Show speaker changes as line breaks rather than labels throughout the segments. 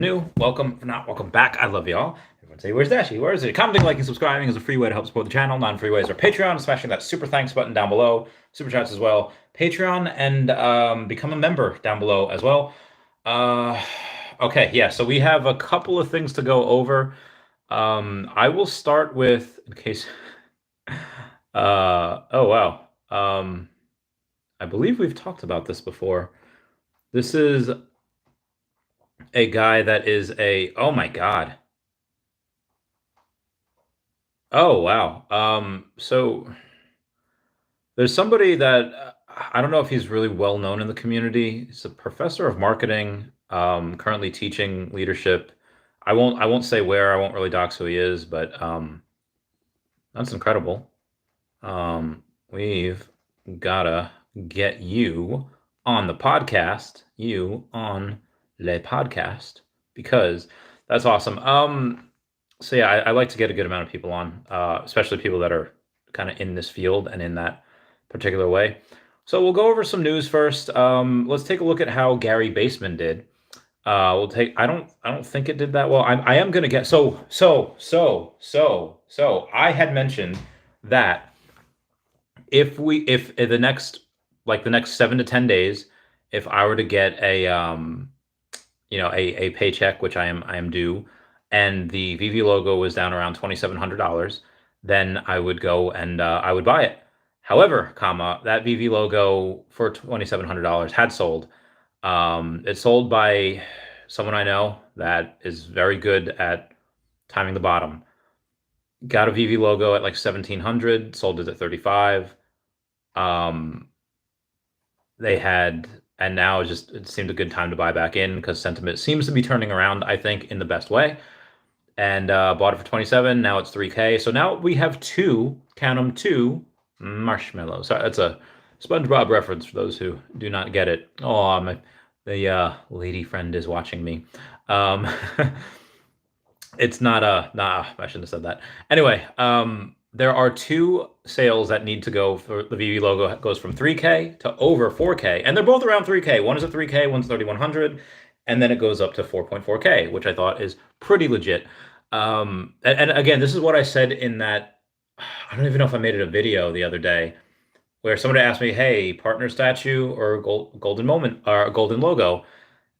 New, welcome, if not, welcome back. I love y'all. Everyone say, where's Dashy? Where is it? Commenting, liking, subscribing is a free way to help support the channel. Non-free ways are Patreon, smashing that super thanks button down below, super chats as well, Patreon, and become a member down below as well. Okay, yeah, so we have a couple of things to go over. I will start with, in case, oh wow. I believe we've talked about this before. This is a guy that is oh my God. Oh, wow. So there's somebody that I don't know if he's really well known in the community. He's a professor of marketing, currently teaching leadership. I won't say where, I won't really dox who he is, but that's incredible. We've gotta get you on the podcast, you on le podcast, because that's awesome. So yeah, I like to get a good amount of people on, especially people that are kind of in this field and in that particular way. So we'll go over some news first. Let's take a look at how Gary Baseman did. I don't think it did that well. I am gonna get so I had mentioned that if in the next 7 to 10 days, if I were to get a paycheck, which I am due, and the Veve logo was down around $2,700, then I would go and I would buy it. However, that Veve logo for $2,700 had sold. It sold by someone I know that is very good at timing the bottom. Got a Veve logo at like 1,700, sold it at 35. And now it seemed a good time to buy back in because sentiment seems to be turning around, I think, in the best way. And bought it for 27. Now it's 3K. So now we have count them, two marshmallows. Sorry, that's a SpongeBob reference for those who do not get it. Oh, the lady friend is watching me. It's not nah, I shouldn't have said that. Anyway, there are two sales that need to go for the Veve logo. It goes from 3K to over 4K, and they're both around 3K. One is at 3K, one's 3,100, and then it goes up to 4.4K, which I thought is pretty legit. And again, this is what I said in that, I don't even know if I made it a video the other day, where somebody asked me, hey, partner statue or golden moment or golden logo.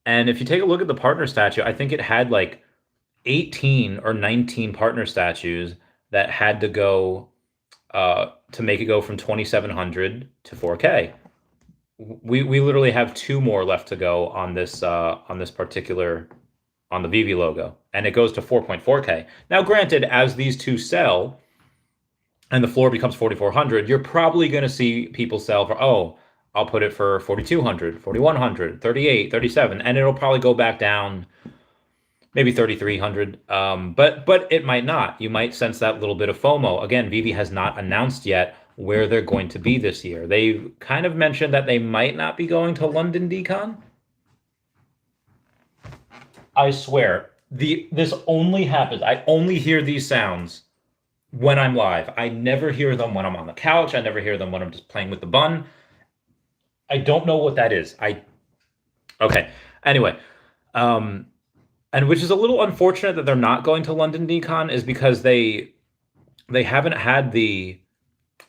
And if you take a look at the partner statue, I think it had like 18 or 19 partner statues that had to go to make it go from 2,700 to 4K. We literally have two more left to go on this particular, on the Veve logo, and it goes to 4.4K. Now, granted, as these two sell and the floor becomes 4,400, you're probably going to see people sell for, oh, I'll put it for 4,200, 4,100, 38, 37, and it'll probably go back down maybe 3,300, but it might not. You might sense that little bit of FOMO. Again, Veve has not announced yet where they're going to be this year. They've kind of mentioned that they might not be going to London Decon. I swear, this only happens. I only hear these sounds when I'm live. I never hear them when I'm on the couch. I never hear them when I'm just playing with the bun. I don't know what that is. Okay. Anyway, and which is a little unfortunate that they're not going to London Decon, is because they haven't had the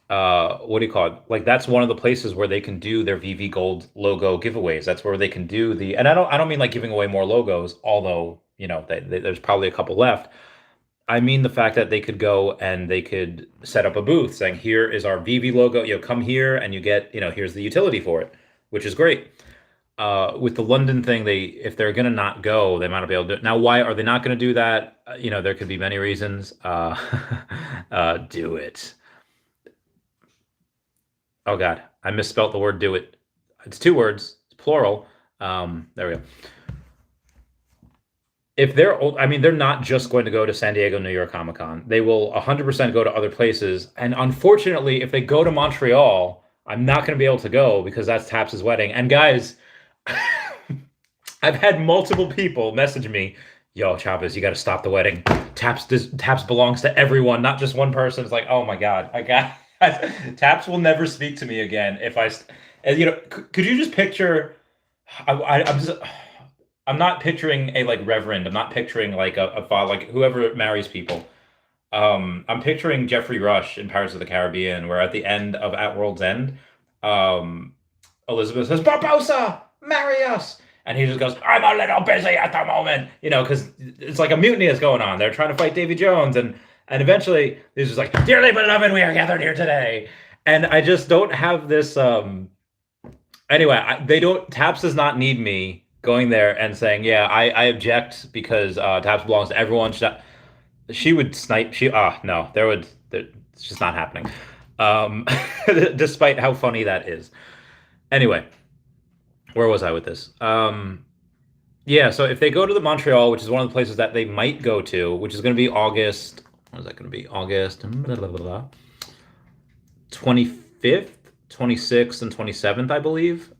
what do you call it? Like, that's one of the places where they can do their Veve Gold logo giveaways. That's where they can do and I don't mean like giving away more logos, although there's probably a couple left. I mean the fact that they could go and they could set up a booth saying, here is our Veve logo. Come here and you get, here's the utility for it, which is great. With the London thing, if they're going to not go, they might not be able to do it. Now, why are they not going to do that? There could be many reasons. Do it. Oh God, I misspelled the word do it. It's two words, it's plural. There we go. If they're not just going to go to San Diego, New York Comic-Con. They will 100% go to other places. And unfortunately, if they go to Montreal, I'm not going to be able to go because that's Taps' wedding. And guys, I've had multiple people message me, yo, Chavez, you got to stop the wedding. Taps belongs to everyone, not just one person. It's like, oh my God, Taps will never speak to me again. Could you just picture, I'm just, I'm not picturing a like reverend. I'm not picturing like a father, like whoever marries people. I'm picturing Jeffrey Rush in Pirates of the Caribbean, where at the end of At World's End, um, Elizabeth says, "Barbosa, marry us," and he just goes, "I'm a little busy at the moment," because it's like a mutiny is going on. They're trying to fight Davy Jones, and eventually he's just like, "Dearly beloved, we are gathered here today," and I just don't have this. Anyway, they don't. Taps does not need me going there and saying, "Yeah, I object because Taps belongs to everyone." She would snipe. No, it's just not happening. Um, despite how funny that is. Anyway, where was I with this? Yeah, so if they go to the Montreal, which is one of the places that they might go to, which is going to be August. What is that going to be? August 25th, 26th, and 27th, I believe.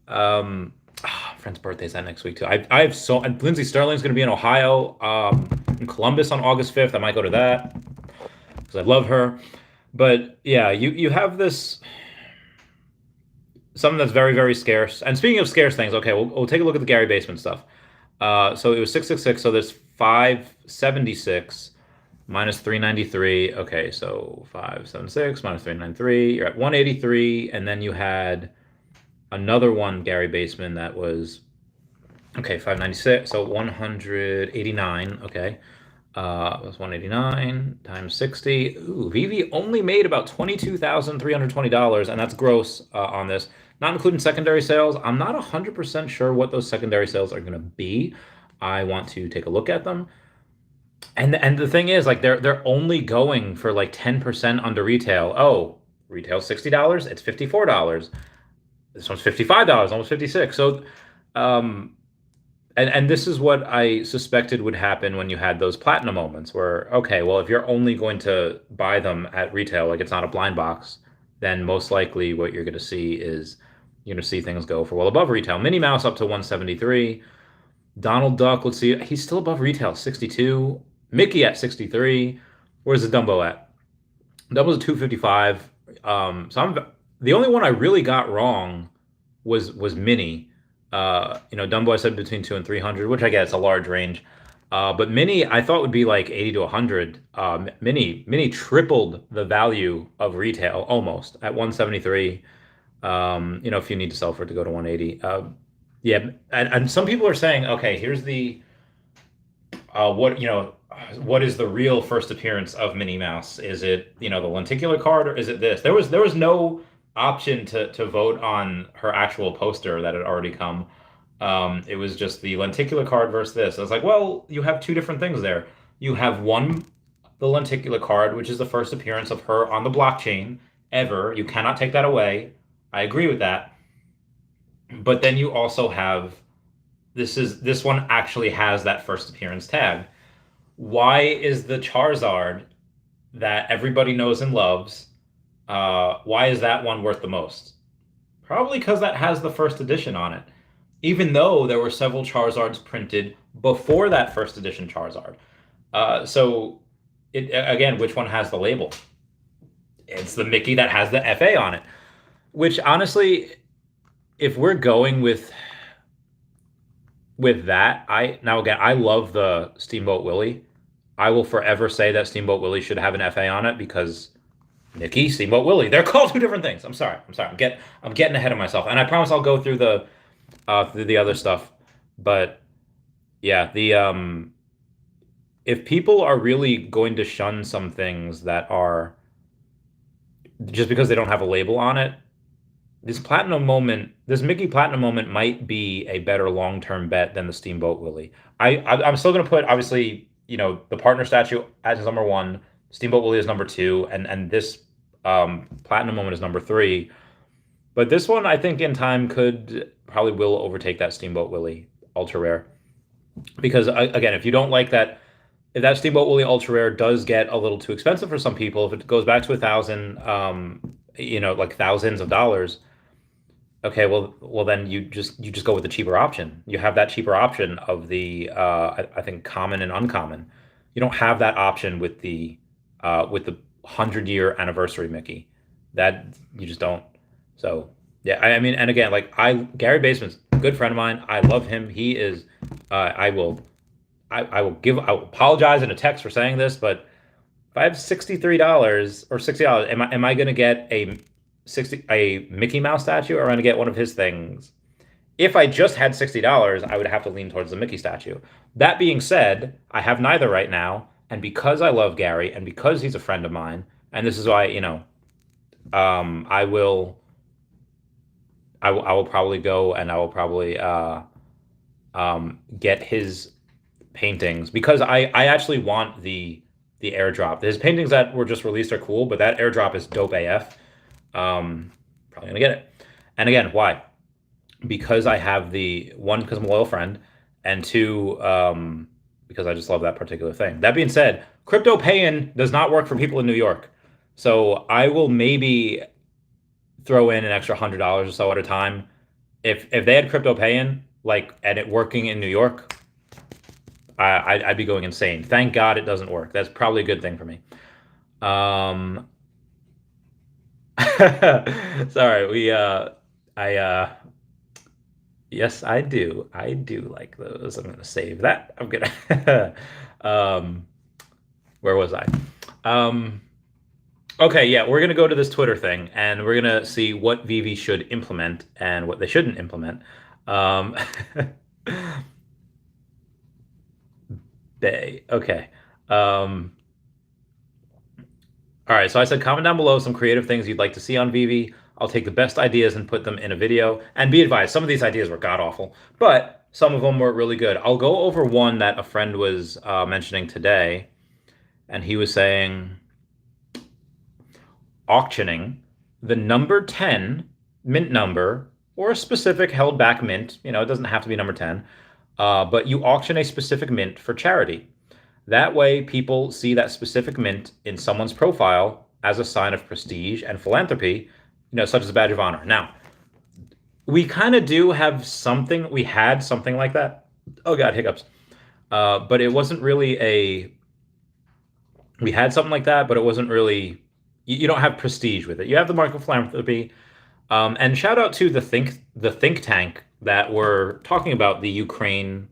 Friend's birthday's that next week too. I have and Lindsey Sterling's going to be in Ohio, in Columbus on August 5th. I might go to that because I love her. But yeah, you have this something that's very very scarce. And speaking of scarce things, okay, we'll take a look at the Gary Baseman stuff. So it was 666. So there's 576 minus 393. Okay, so 576 minus 393. You're at 183, and then you had another one, Gary Baseman, that was okay, 596. So 189. Okay. That's 189 times 60. Ooh, Veve only made about $22,320, and that's gross on this, not including secondary sales. I'm not 100% sure what those secondary sales are going to be. I want to take a look at them. And the thing is, like, they're only going for like 10% under retail. Oh, retail $60, it's $54. This one's $55, almost 56. So, and this is what I suspected would happen when you had those platinum moments where, okay, well, if you're only going to buy them at retail, like it's not a blind box, then most likely what you're going to see is you're going to see things go for well above retail. Minnie Mouse up to 173. Donald Duck, let's see, he's still above retail, 62. Mickey at 63. Where's the Dumbo at? Dumbo's at 255. The only one I really got wrong was Minnie. Dumbo I said between 200 and 300, which I guess a large range. But Minnie I thought would be like 80 to 100. Minnie tripled the value of retail almost at 173. If you need to sell for it to go to 180. Yeah, and some people are saying, okay, here's the what is the real first appearance of Minnie Mouse? Is it the lenticular card, or is it this? There was no option to vote on her actual poster that had already come. It was just the lenticular card versus this. I was like, well, you have two different things there. You have one, the lenticular card, which is the first appearance of her on the blockchain ever. You cannot take that away. I agree with that. But then you also have this one actually has that first appearance tag. Why is the Charizard that everybody knows and loves, why is that one worth the most? Probably because that has the first edition on it, even though there were several Charizards printed before that first edition Charizard. So, again, which one has the label? It's the Mickey that has the FA on it, which honestly, if we're going with that, I love the Steamboat Willie. I will forever say that Steamboat Willie should have an FA on it because Mickey, Steamboat Willie, they're called two different things. I'm sorry. I'm getting ahead of myself, and I promise I'll go through the other stuff. But yeah, if people are really going to shun some things that are just because they don't have a label on it, this Mickey Platinum moment might be a better long-term bet than the Steamboat Willie. I'm still going to put, obviously, the partner statue as number one, Steamboat Willie is number two, and this Platinum moment is number three. But this one, I think, in time probably will overtake that Steamboat Willie Ultra Rare. Because, again, if you don't like that, if that Steamboat Willie Ultra Rare does get a little too expensive for some people, if it goes back to 1,000, like thousands of dollars, okay, well then you just go with the cheaper option. You have that cheaper option of the I think common and uncommon. You don't have that option with the 100-year anniversary Mickey. That you just don't. So yeah, I mean, and again, like Gary Baseman's a good friend of mine. I love him. He is I will apologize in a text for saying this, but if I have $63 or $60, am I going to get a Mickey Mouse statue, or am I going to get one of his things? If I just had $60, I would have to lean towards the Mickey statue. That being said, I have neither right now, and because I love Gary and because he's a friend of mine, and this is why, I will I will probably go and I will probably get his paintings, because I actually want the airdrop. His paintings that were just released are cool, but that airdrop is dope AF. Probably gonna get it. And again, why? Because I have the one, because I'm a loyal friend, and two, because I just love that particular thing. That being said, crypto pay-in does not work for people in New York. So I will maybe throw in an extra $100 or so at a time. If they had crypto pay-in, like, and it working in New York, I'd be going insane. Thank God it doesn't work. That's probably a good thing for me. Sorry, yes, I do. I do like those. I'm gonna save that. I'm gonna, where was I? Okay, yeah, we're gonna go to this Twitter thing, and we're gonna see what Veve should implement and what they shouldn't implement. Um, Bay. Okay. Um, all right. So I said, comment down below some creative things you'd like to see on Veve. I'll take the best ideas and put them in a video. And be advised, some of these ideas were god awful, but some of them were really good. I'll go over one that a friend was mentioning today, and he was saying auctioning the number 10 mint number, or a specific held back mint. It doesn't have to be number 10, but you auction a specific mint for charity. That way, people see that specific mint in someone's profile as a sign of prestige and philanthropy, such as a badge of honor. Now, we kind of do have something. We had something like that. Oh God, hiccups. But it wasn't really we had something like that, but it wasn't really, you don't have prestige with it. You have the mark of philanthropy. And shout out to the think tank that were talking about the Ukraine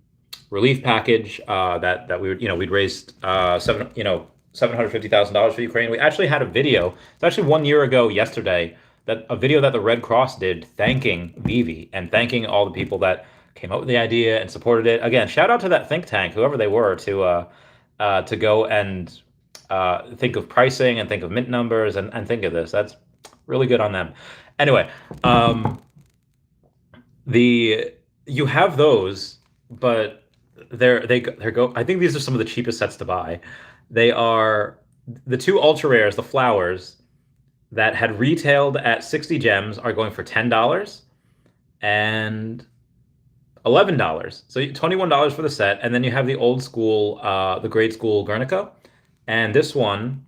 relief package, that we'd raised $750,000 for Ukraine. We actually had a video. It's actually 1 year ago yesterday, that a video that the Red Cross did thanking Veve and thanking all the people that came up with the idea and supported it. Again, shout out to that think tank, whoever they were, to go and think of pricing and think of mint numbers and think of this. That's really good on them. Anyway, you have those, but they go. I think these are some of the cheapest sets to buy. They are the two ultra rares, the flowers, that had retailed at 60 gems are going for $10 and $11. So $21 for the set, and then you have the old school, the grade school Guernica, and this one,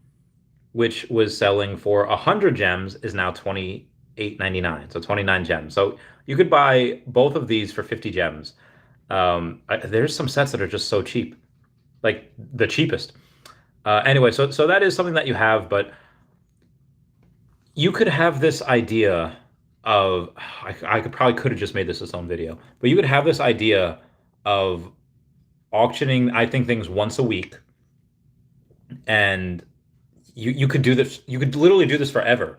which was selling for 100 gems, is now $28.99. So 29 gems. So you could buy both of these for 50 gems. There's some sets that are just so cheap, like the cheapest. Anyway, so that is something that you have, but you could have this idea of, I could have just made this its own video, but you could have this idea of auctioning, I think, things once a week, and you could do this. You could literally do this forever.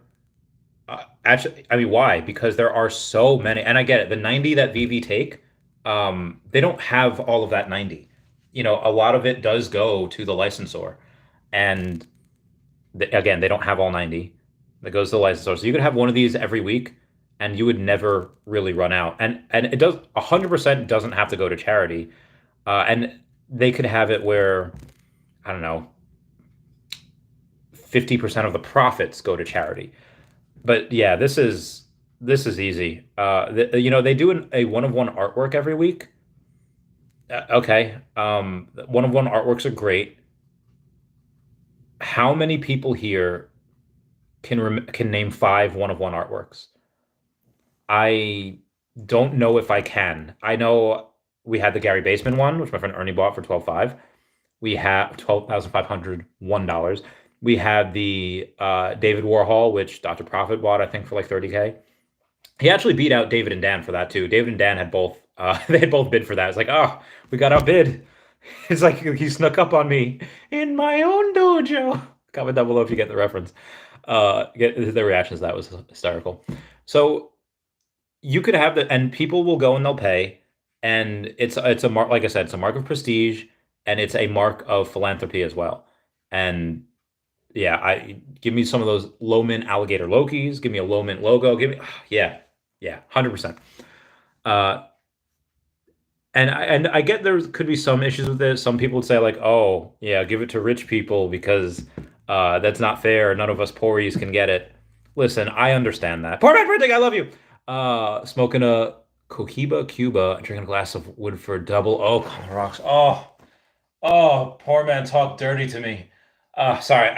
Actually, I mean, why? Because there are so many, and I get it. The 90 that Veve take, they don't have all of that 90. A lot of it does go to the licensor, and again, they don't have all 90. That goes to the licensor. So you could have one of these every week, and you would never really run out. And it does 100% doesn't have to go to charity, and they could have it where, I don't know, 50% of the profits go to charity. But yeah, this is easy. They do a one-of-one artwork every week. Okay, one-of-one artworks are great. How many people here can name 5 one-of-one artworks? I don't know if I can. I know we had the Gary Baseman one, which my friend Ernie bought for $12,500. We have $12,501. We had the David Warhol, which Dr. Profit bought, I think, for like $30K. He actually beat out David and Dan for that too. David and Dan had both They had both bid for that. It's like, oh, we got outbid. It's like he snuck up on me in my own dojo. Comment down below if you get the reference. Get the reactions. That was hysterical. So you could have that, and people will go and they'll pay, and it's a mark. Like I said, it's a mark of prestige, and it's a mark of philanthropy as well. And yeah, I give me some of those low mint alligator Lokis. Give me a low mint logo. Give me yeah, yeah, 100%. Uh, and I get there could be some issues with this. Some people would say like, oh yeah, give it to rich people because that's not fair. None of us poories can get it. Listen, I understand that. Poor man printing, I love you. Smoking a Cohiba Cuba, drinking a glass of Woodford Double Oak on the rocks. Oh, poor man, talk dirty to me. Sorry,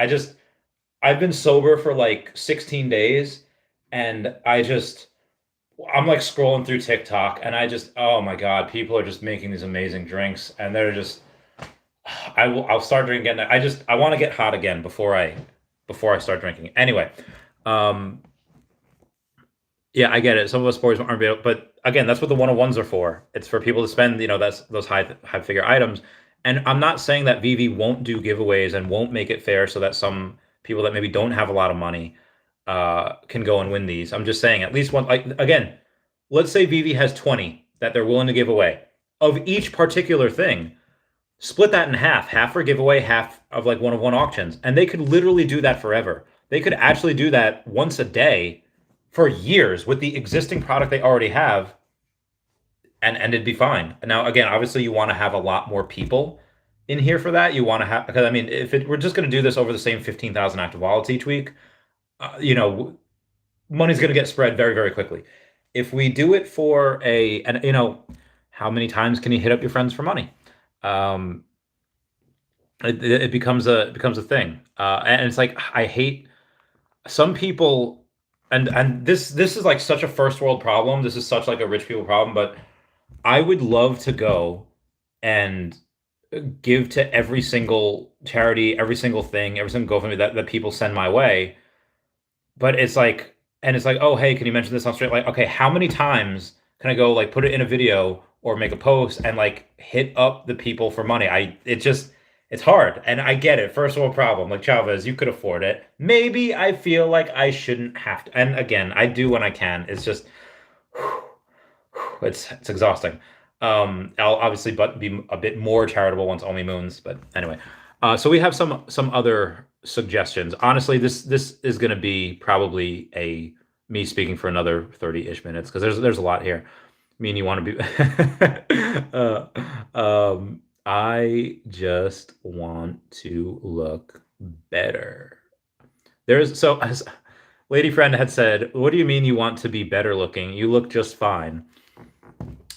I've been sober for like 16 days, and I'm like scrolling through TikTok, and oh my God, people are just making these amazing drinks, and they're just, I'll start drinking again. I want to get hot again before I start drinking. Anyway, um, yeah, I get it. Some of us boys aren't able, but again, that's what the 101s are for. It's for people to spend, that's those high figure items. And I'm not saying that Vivi won't do giveaways and won't make it fair so that some people that maybe don't have a lot of money can go and win these. I'm just saying at least one. Like again, let's say Vivi has 20 that they're willing to give away of each particular thing. Split that in half for giveaway, half of like one-of-one auctions, and they could literally do that forever. They could actually do that once a day for years with the existing product they already have, and it'd be fine. Now, again, obviously, you want to have a lot more people in here for that. You want to have, because I mean, we're just going to do this over the same 15,000 active wallets each week, money's going to get spread very, very quickly. If we do it for and how many times can you hit up your friends for money? Um, it becomes a thing, and it's like I hate some people, and this is like such a first world problem. This is such like a rich people problem, but I would love to go and give to every single charity, every single thing, every single GoFundMe that people send my way. But it's like, oh, hey, can you mention this on stream? Like, okay, how many times can I go like put it in a video or make a post and like hit up the people for money? It's hard. And I get it. First world problem. Like Chavez, you could afford it. Maybe I feel like I shouldn't have to. And again, I do when I can. It's just, it's exhausting. I'll obviously be a bit more charitable once Omi moons, but anyway. So we have some other suggestions. Honestly, this is going to be probably me speaking for another 30-ish minutes because there's a lot here. I mean, you want to be I just want to look better. As lady friend had said, what do you mean you want to be better looking? You look just fine.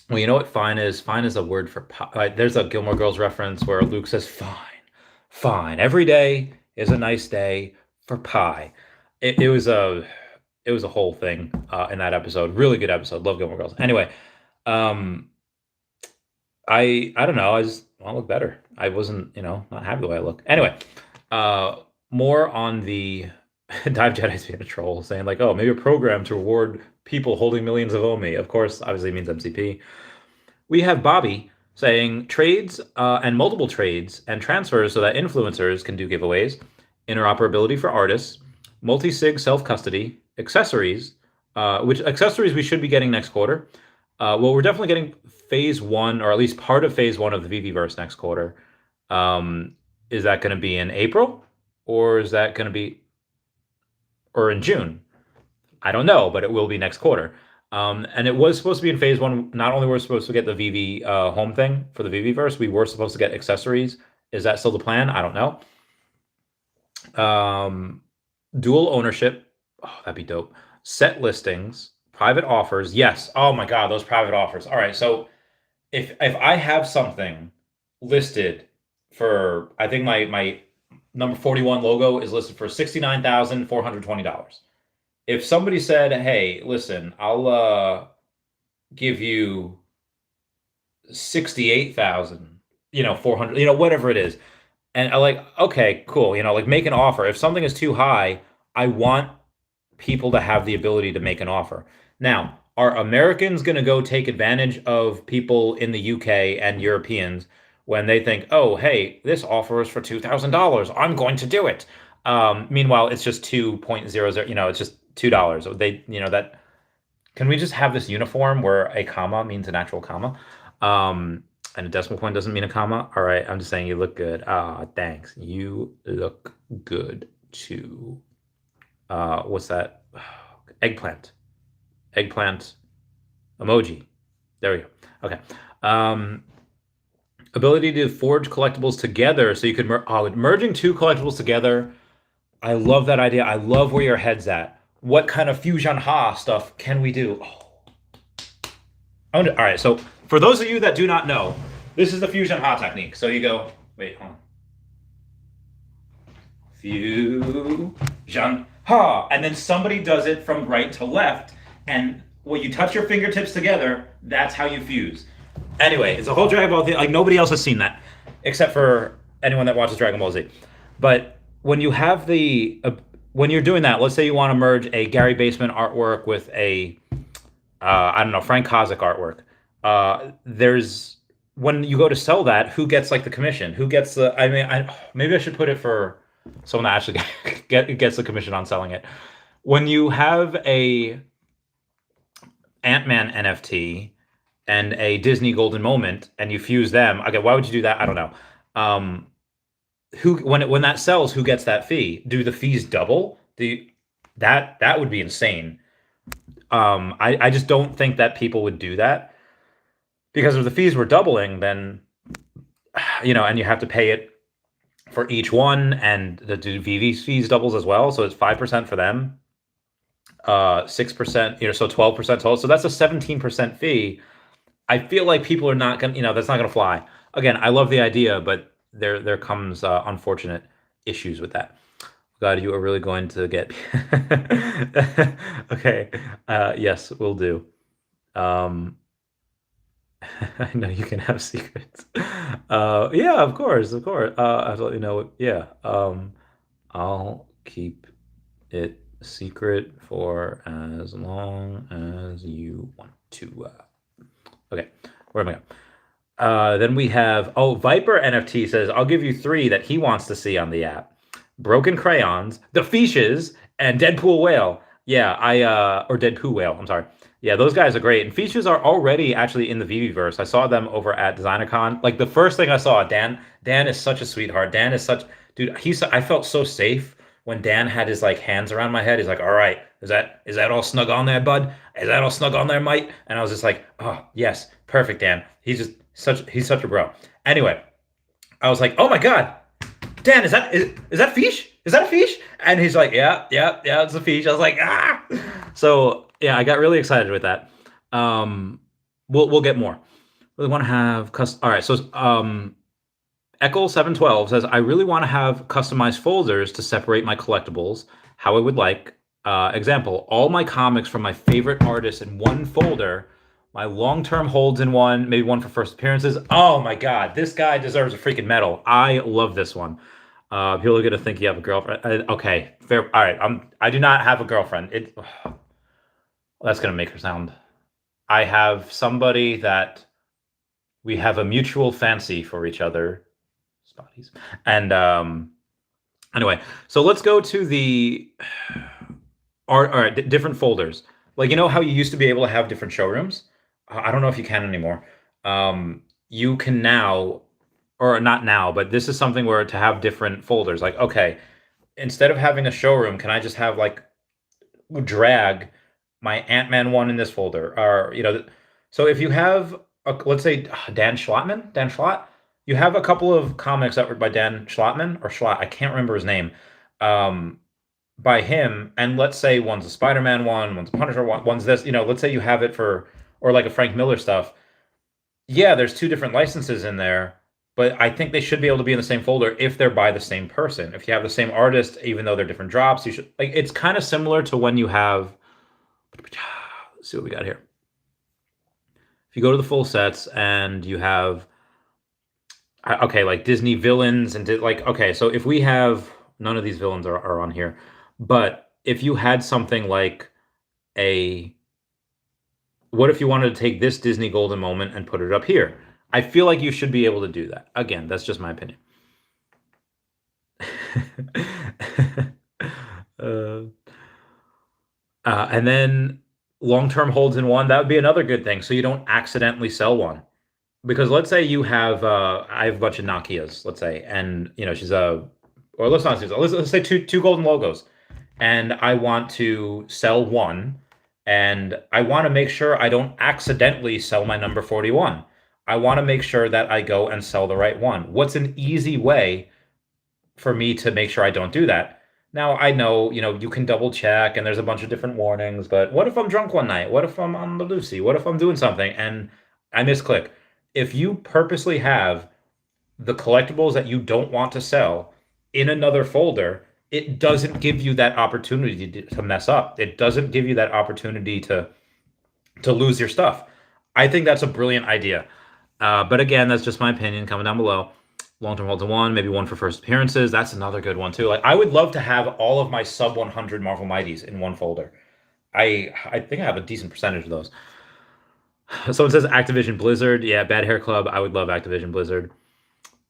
Well, you know what fine is? Fine is a word for there's a Gilmore Girls reference where Luke says fine. Fine. Every day is a nice day for pie. It was a whole thing in that episode. Really good episode. Love Gilmore Girls. Anyway, I don't know. I just want to look better. I wasn't, not happy the way I look. Anyway, more on the Dive Jedi's being a troll, saying like, oh, maybe a program to reward people holding millions of OMI. Of course, obviously means MCP. We have Bobby saying trades and multiple trades and transfers so that influencers can do giveaways, interoperability for artists, multi-sig self-custody, accessories, which accessories we should be getting next quarter. Well, we're definitely getting phase one, or at least part of phase one of the VVverse next quarter. Is that going to be in April, or is that going to be, or in June? I don't know, but it will be next quarter. And it was supposed to be in phase one. Not only were we supposed to get the VV home thing for the VVverse, we were supposed to get accessories. Is that still the plan? I don't know. Dual ownership. Oh, that'd be dope. Set listings, private offers. Yes. Oh my God, those private offers. All right. So if I have something listed for, I think my number 41 logo is listed for $69,420. If somebody said, hey, listen, I'll give you 68,000, 400, whatever it is. And I like, okay, cool. Like make an offer. If something is too high, I want people to have the ability to make an offer. Now, Are Americans going to go take advantage of people in the UK and Europeans when they think, oh, hey, this offer is for $2,000. I'm going to do it. Meanwhile, it's just 2.00, it's just $2. That can we just have this uniform where a comma means an actual comma? And a decimal point doesn't mean a comma. All right, I'm just saying you look good. Thanks. You look good too. What's that? Eggplant. Eggplant emoji. There we go. Okay. Ability to forge collectibles together, so you could merging two collectibles together. I love that idea. I love where your head's at. What kind of fusion ha stuff can we do? All right. So for those of you that do not know, this is the fusion ha technique. So you go, wait, hold on. Fusion ha, and then somebody does it from right to left, and when you touch your fingertips together, that's how you fuse. Anyway, it's a whole Dragon Ball thing. Like, nobody else has seen that, except for anyone that watches Dragon Ball Z. But when you have when you're doing that, let's say you want to merge a Gary Baseman artwork with a, I don't know, Frank Kozik artwork. When you go to sell that, who gets like the commission? Who gets the? I mean, maybe I should put it for someone that actually gets the commission on selling it. When you have a Ant-Man NFT and a Disney Golden Moment, and you fuse them. Okay, why would you do that? I don't know. When that sells, who gets that fee? Do the fees double? That would be insane. I just don't think that people would do that, because if the fees were doubling, then and you have to pay it for each one, and the Veve's fees doubles as well, so it's 5% for them, 6%, so 12% total. So that's a 17% fee. I feel like people are not gonna, that's not gonna fly. Again, I love the idea, but there comes unfortunate issues with that. God, you are really going to get. Okay, yes, we'll do. I know you can have secrets. Yeah, of course. Absolutely no. Yeah. I'll keep it secret for as long as you want to. Okay, where am I going? Then we have, Viper NFT says, I'll give you 3 that he wants to see on the app. Broken Crayons, the Feeshes, and Deadpool Whale. Yeah, or Deadpool Whale, I'm sorry. Yeah, those guys are great. And Feeshes are already actually in the Veveverse. I saw them over at DesignerCon. Like, the first thing I saw, Dan is such a sweetheart. Dan is such, dude, I felt so safe when Dan had his like hands around my head. He's like, all right, is that all snug on there, bud? Is that all snug on there, mate? And I was just like, oh, yes, perfect, Dan. He's such a bro. Anyway, I was like, oh my God, Dan, is that Feesh? Is that a Feesh? And he's like, yeah, it's a Feesh. I was like, ah. So yeah, I got really excited with that. We'll get more. We want to have all right. So Echo712 says, I really want to have customized folders to separate my collectibles how I would like. Example, all my comics from my favorite artists in one folder, my long-term holds in one, maybe one for first appearances. Oh my God, this guy deserves a freaking medal. I love this one. People are gonna think you have a girlfriend. Okay, fair. All right, I do not have a girlfriend. That's gonna make her sound. I have somebody that we have a mutual fancy for each other. Spotties. And anyway, so let's go to the different folders. Like, how you used to be able to have different showrooms? I don't know if you can anymore. You can now, or not now, but this is something where to have different folders. Like, okay, instead of having a showroom, can I just have like drag my Ant-Man one in this folder? Or, so if you have, let's say Dan Schlott, you have a couple of comics that were by Dan Schlottman or Schlott, I can't remember his name, by him, and let's say one's a Spider-Man one, one's a Punisher one, one's this, let's say you have it for, or like a Frank Miller stuff. Yeah, there's 2 different licenses in there, but I think they should be able to be in the same folder if they're by the same person. If you have the same artist, even though they're different drops, you should, like, it's kind of similar to when you have, let's see what we got here. If you go to the full sets and you have, okay, like Disney villains and okay, so if we have, none of these villains are on here, but if you had something like What if you wanted to take this Disney golden moment and put it up here? I feel like you should be able to do that. Again, that's just my opinion. uh, and then long-term holds in one, that would be another good thing. So you don't accidentally sell one. Because let's say you have, I have a bunch of Nokias, let's say, and she's or let's not say, let's say two golden logos, and I want to sell one, and I want to make sure I don't accidentally sell my number 41. I want to make sure that I go and sell the right one. What's an easy way for me to make sure I don't do that? Now I know, you can double check and there's a bunch of different warnings, but what if I'm drunk one night? What if I'm on the Lucy? What if I'm doing something and I misclick? If you purposely have the collectibles that you don't want to sell in another folder, it doesn't give you that opportunity to mess up. It doesn't give you that opportunity to lose your stuff. I think that's a brilliant idea. But again, that's just my opinion. Comment down below. Long-term holds in one, maybe one for first appearances. That's another good one too. Like I would love to have all of my sub 100 Marvel Mighties in one folder. I think I have a decent percentage of those. Someone says Activision Blizzard. Yeah, Bad Hair Club. I would love Activision Blizzard.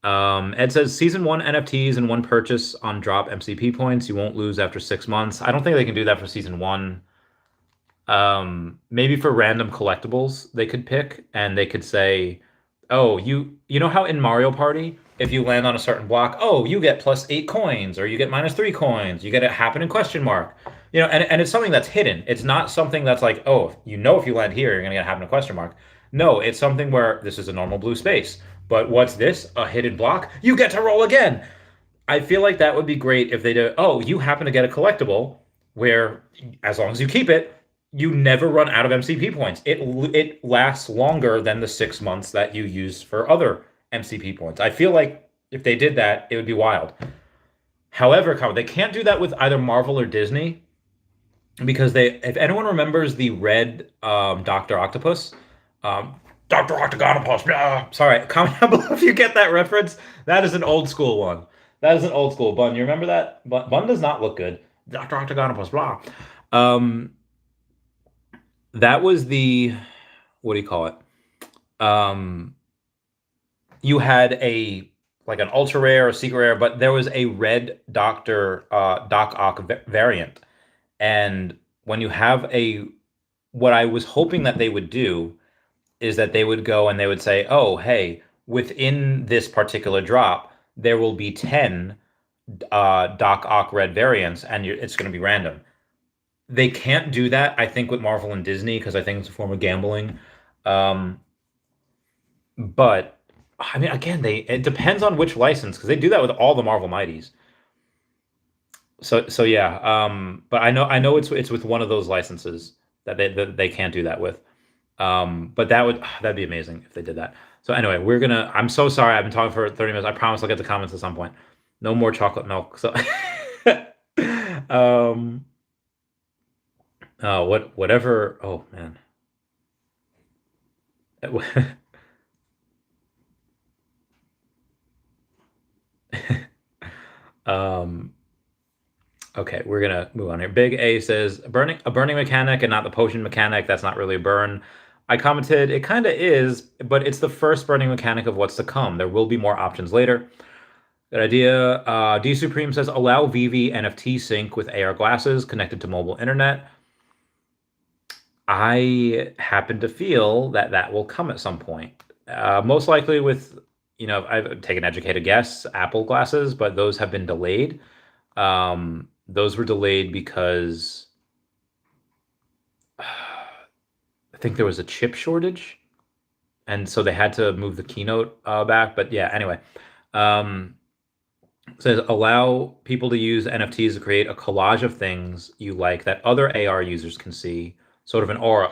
Ed says season one NFTs and one purchase on drop MCP points. You won't lose after 6 months. I don't think they can do that for season one. Maybe for random collectibles they could pick and they could say, oh, you know how in Mario Party, if you land on a certain block, oh, you get +8 coins or you get -3 coins. You get it happen in question mark. And it's something that's hidden. It's not something that's like, oh, if you land here, you're gonna get happen in question mark. No, it's something where this is a normal blue space. But what's this? A hidden block? You get to roll again. I feel like that would be great if they did. Oh, you happen to get a collectible where, as long as you keep it, you never run out of MCP points. It lasts longer than the 6 months that you use for other MCP points. I feel like if they did that, it would be wild. However, they can't do that with either Marvel or Disney because if anyone remembers the red Dr. Octopus, Dr. Octagonopus. Sorry, comment down below if you get that reference. That is an old school one. That is an old school. Bun, you remember that? Bun does not look good. Dr. Octagonopus. Blah. That was the, what do you call it? You had like an ultra rare or secret rare, but there was a red Doc Ock variant. And when you have what I was hoping that they would do is that they would go and they would say, oh, hey, within this particular drop, there will be 10 Doc Ock red variants, and it's going to be random. They can't do that, I think, with Marvel and Disney, because I think it's a form of gambling. But, I mean, again, it depends on which license, because they do that with all the Marvel Mighties. So yeah, but I know it's with one of those licenses that they can't do that with. But that'd be amazing if they did that. So anyway, I'm so sorry. I've been talking for 30 minutes. I promise I'll get the comments at some point. No more chocolate milk. So, whatever. Oh man. Okay, we're gonna move on here. Big A says a burning mechanic and not the potion mechanic. That's not really a burn. I commented, it kind of is, but it's the first burning mechanic of what's to come. There will be more options later. Good idea. D Supreme says allow Veve NFT sync with AR glasses connected to mobile internet. I happen to feel that will come at some point. Most likely with, I've taken an educated guess, Apple glasses, but those have been delayed. Those were delayed because I think there was a chip shortage, and so they had to move the keynote back. But yeah, anyway, says allow people to use NFTs to create a collage of things you like that other AR users can see, sort of an aura.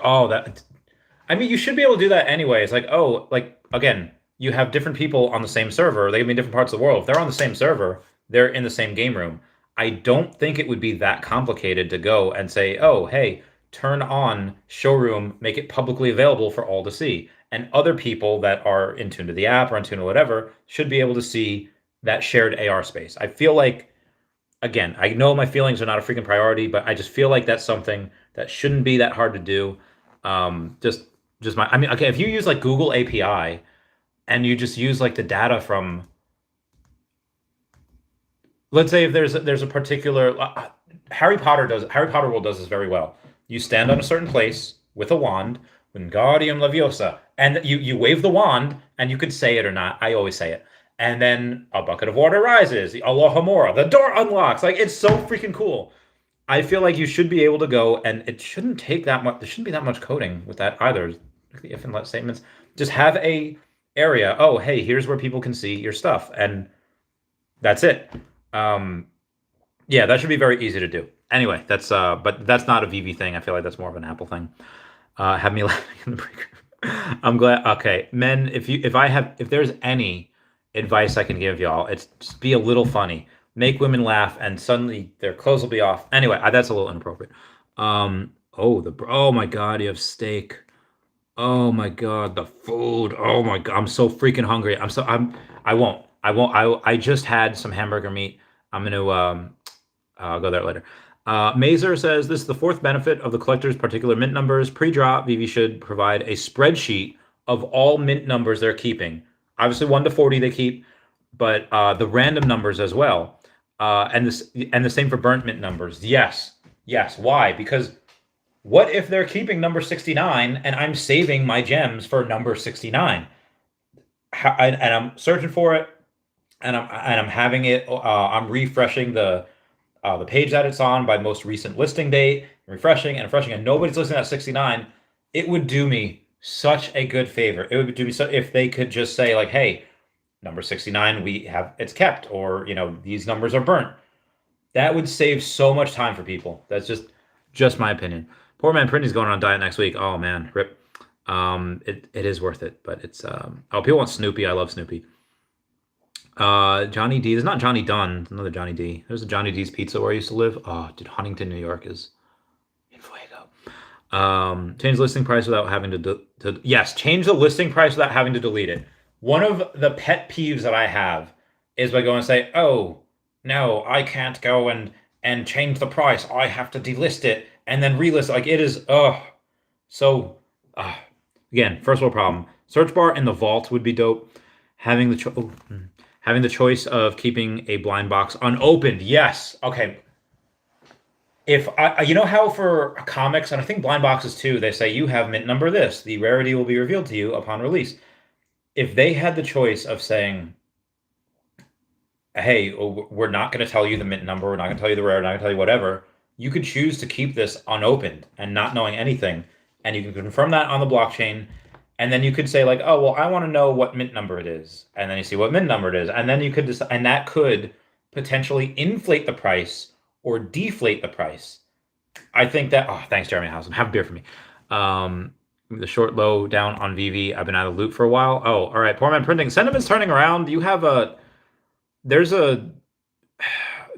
I mean, you should be able to do that anyway. It's like, oh, like again, you have different people on the same server. They can be in different parts of the world. If they're on the same server, they're in the same game room. I don't think it would be that complicated to go and say, oh, hey, turn on showroom, make it publicly available for all to see. And other people that are in tune to the app or in tune to whatever should be able to see that shared AR space. I feel like, again, I know my feelings are not a freaking priority, but I just feel like that's something that shouldn't be that hard to do. Just my, I mean, okay, if you use like Google API and you just use like the data from, let's say if there's a particular Harry Potter World does this very well. You stand on a certain place with a wand, Wingardium Leviosa, and you wave the wand, and you could say it or not. I always say it. And then a bucket of water rises. Alohomora. The door unlocks. Like it's so freaking cool. I feel like you should be able to go, and it shouldn't take that much. There shouldn't be that much coding with that either. The if and let statements. Just have a area. Oh, hey, here's where people can see your stuff, and that's it. Um, yeah, that should be very easy to do. Anyway, but that's not a VV thing. I feel like that's more of an Apple thing. Have me laughing in the break room. I'm glad. Okay, men, if there's any advice I can give y'all, it's just be a little funny, make women laugh, and suddenly their clothes will be off. Anyway, that's a little inappropriate. Oh my God, you have steak. Oh my God, the food. Oh my God, I'm so freaking hungry. I just had some hamburger meat. I'm gonna I'll go there later. Mazer says this is the fourth benefit of the collector's particular mint numbers. Pre-drop, Vivi should provide a spreadsheet of all mint numbers they're keeping. Obviously, 1 to 40 they keep, but the random numbers as well. And the same for burnt mint numbers. Yes. Why? Because what if they're keeping number 69 and I'm saving my gems for number 69? And I'm searching for it, and I'm having it. I'm refreshing the page that it's on by most recent listing date, refreshing, and nobody's listing at 69. It would do me such a good favor. It would do me so if they could just say like, hey, number 69, it's kept, or these numbers are burnt. That would save so much time for people. That's just my opinion. Poor man Printy's going on a diet next week. Oh man, rip. It is worth it, but it's people want Snoopy. I love Snoopy. Johnny D. There's not Johnny Dunn. Another Johnny D. There's a Johnny D's Pizza where I used to live. Oh, dude, Huntington, New York is in fuego. Change listing price without having to yes, change the listing price without having to delete it. One of the pet peeves that I have is by going and say, oh, no, I can't go and change the price. I have to delist it and then relist. Like it is, again, first world problem. Search bar in the vault would be dope. Having the choice of keeping a blind box unopened. Yes. Okay. If how for comics, and I think blind boxes too, they say you have mint number this, the rarity will be revealed to you upon release. If they had the choice of saying, hey, we're not going to tell you the mint number, we're not going to tell you the rare, we're not going to tell you whatever, you could choose to keep this unopened and not knowing anything. And you can confirm that on the blockchain. And then you could say like, oh, well, I want to know what mint number it is. And then you see what mint number it is. And then you could decide, and that could potentially inflate the price or deflate the price. I think that, thanks, Jeremy Housen. Have a beer for me. The short low down on VV. I've been out of loot for a while. Oh, all right. Poor man printing. Sentiment's turning around. You have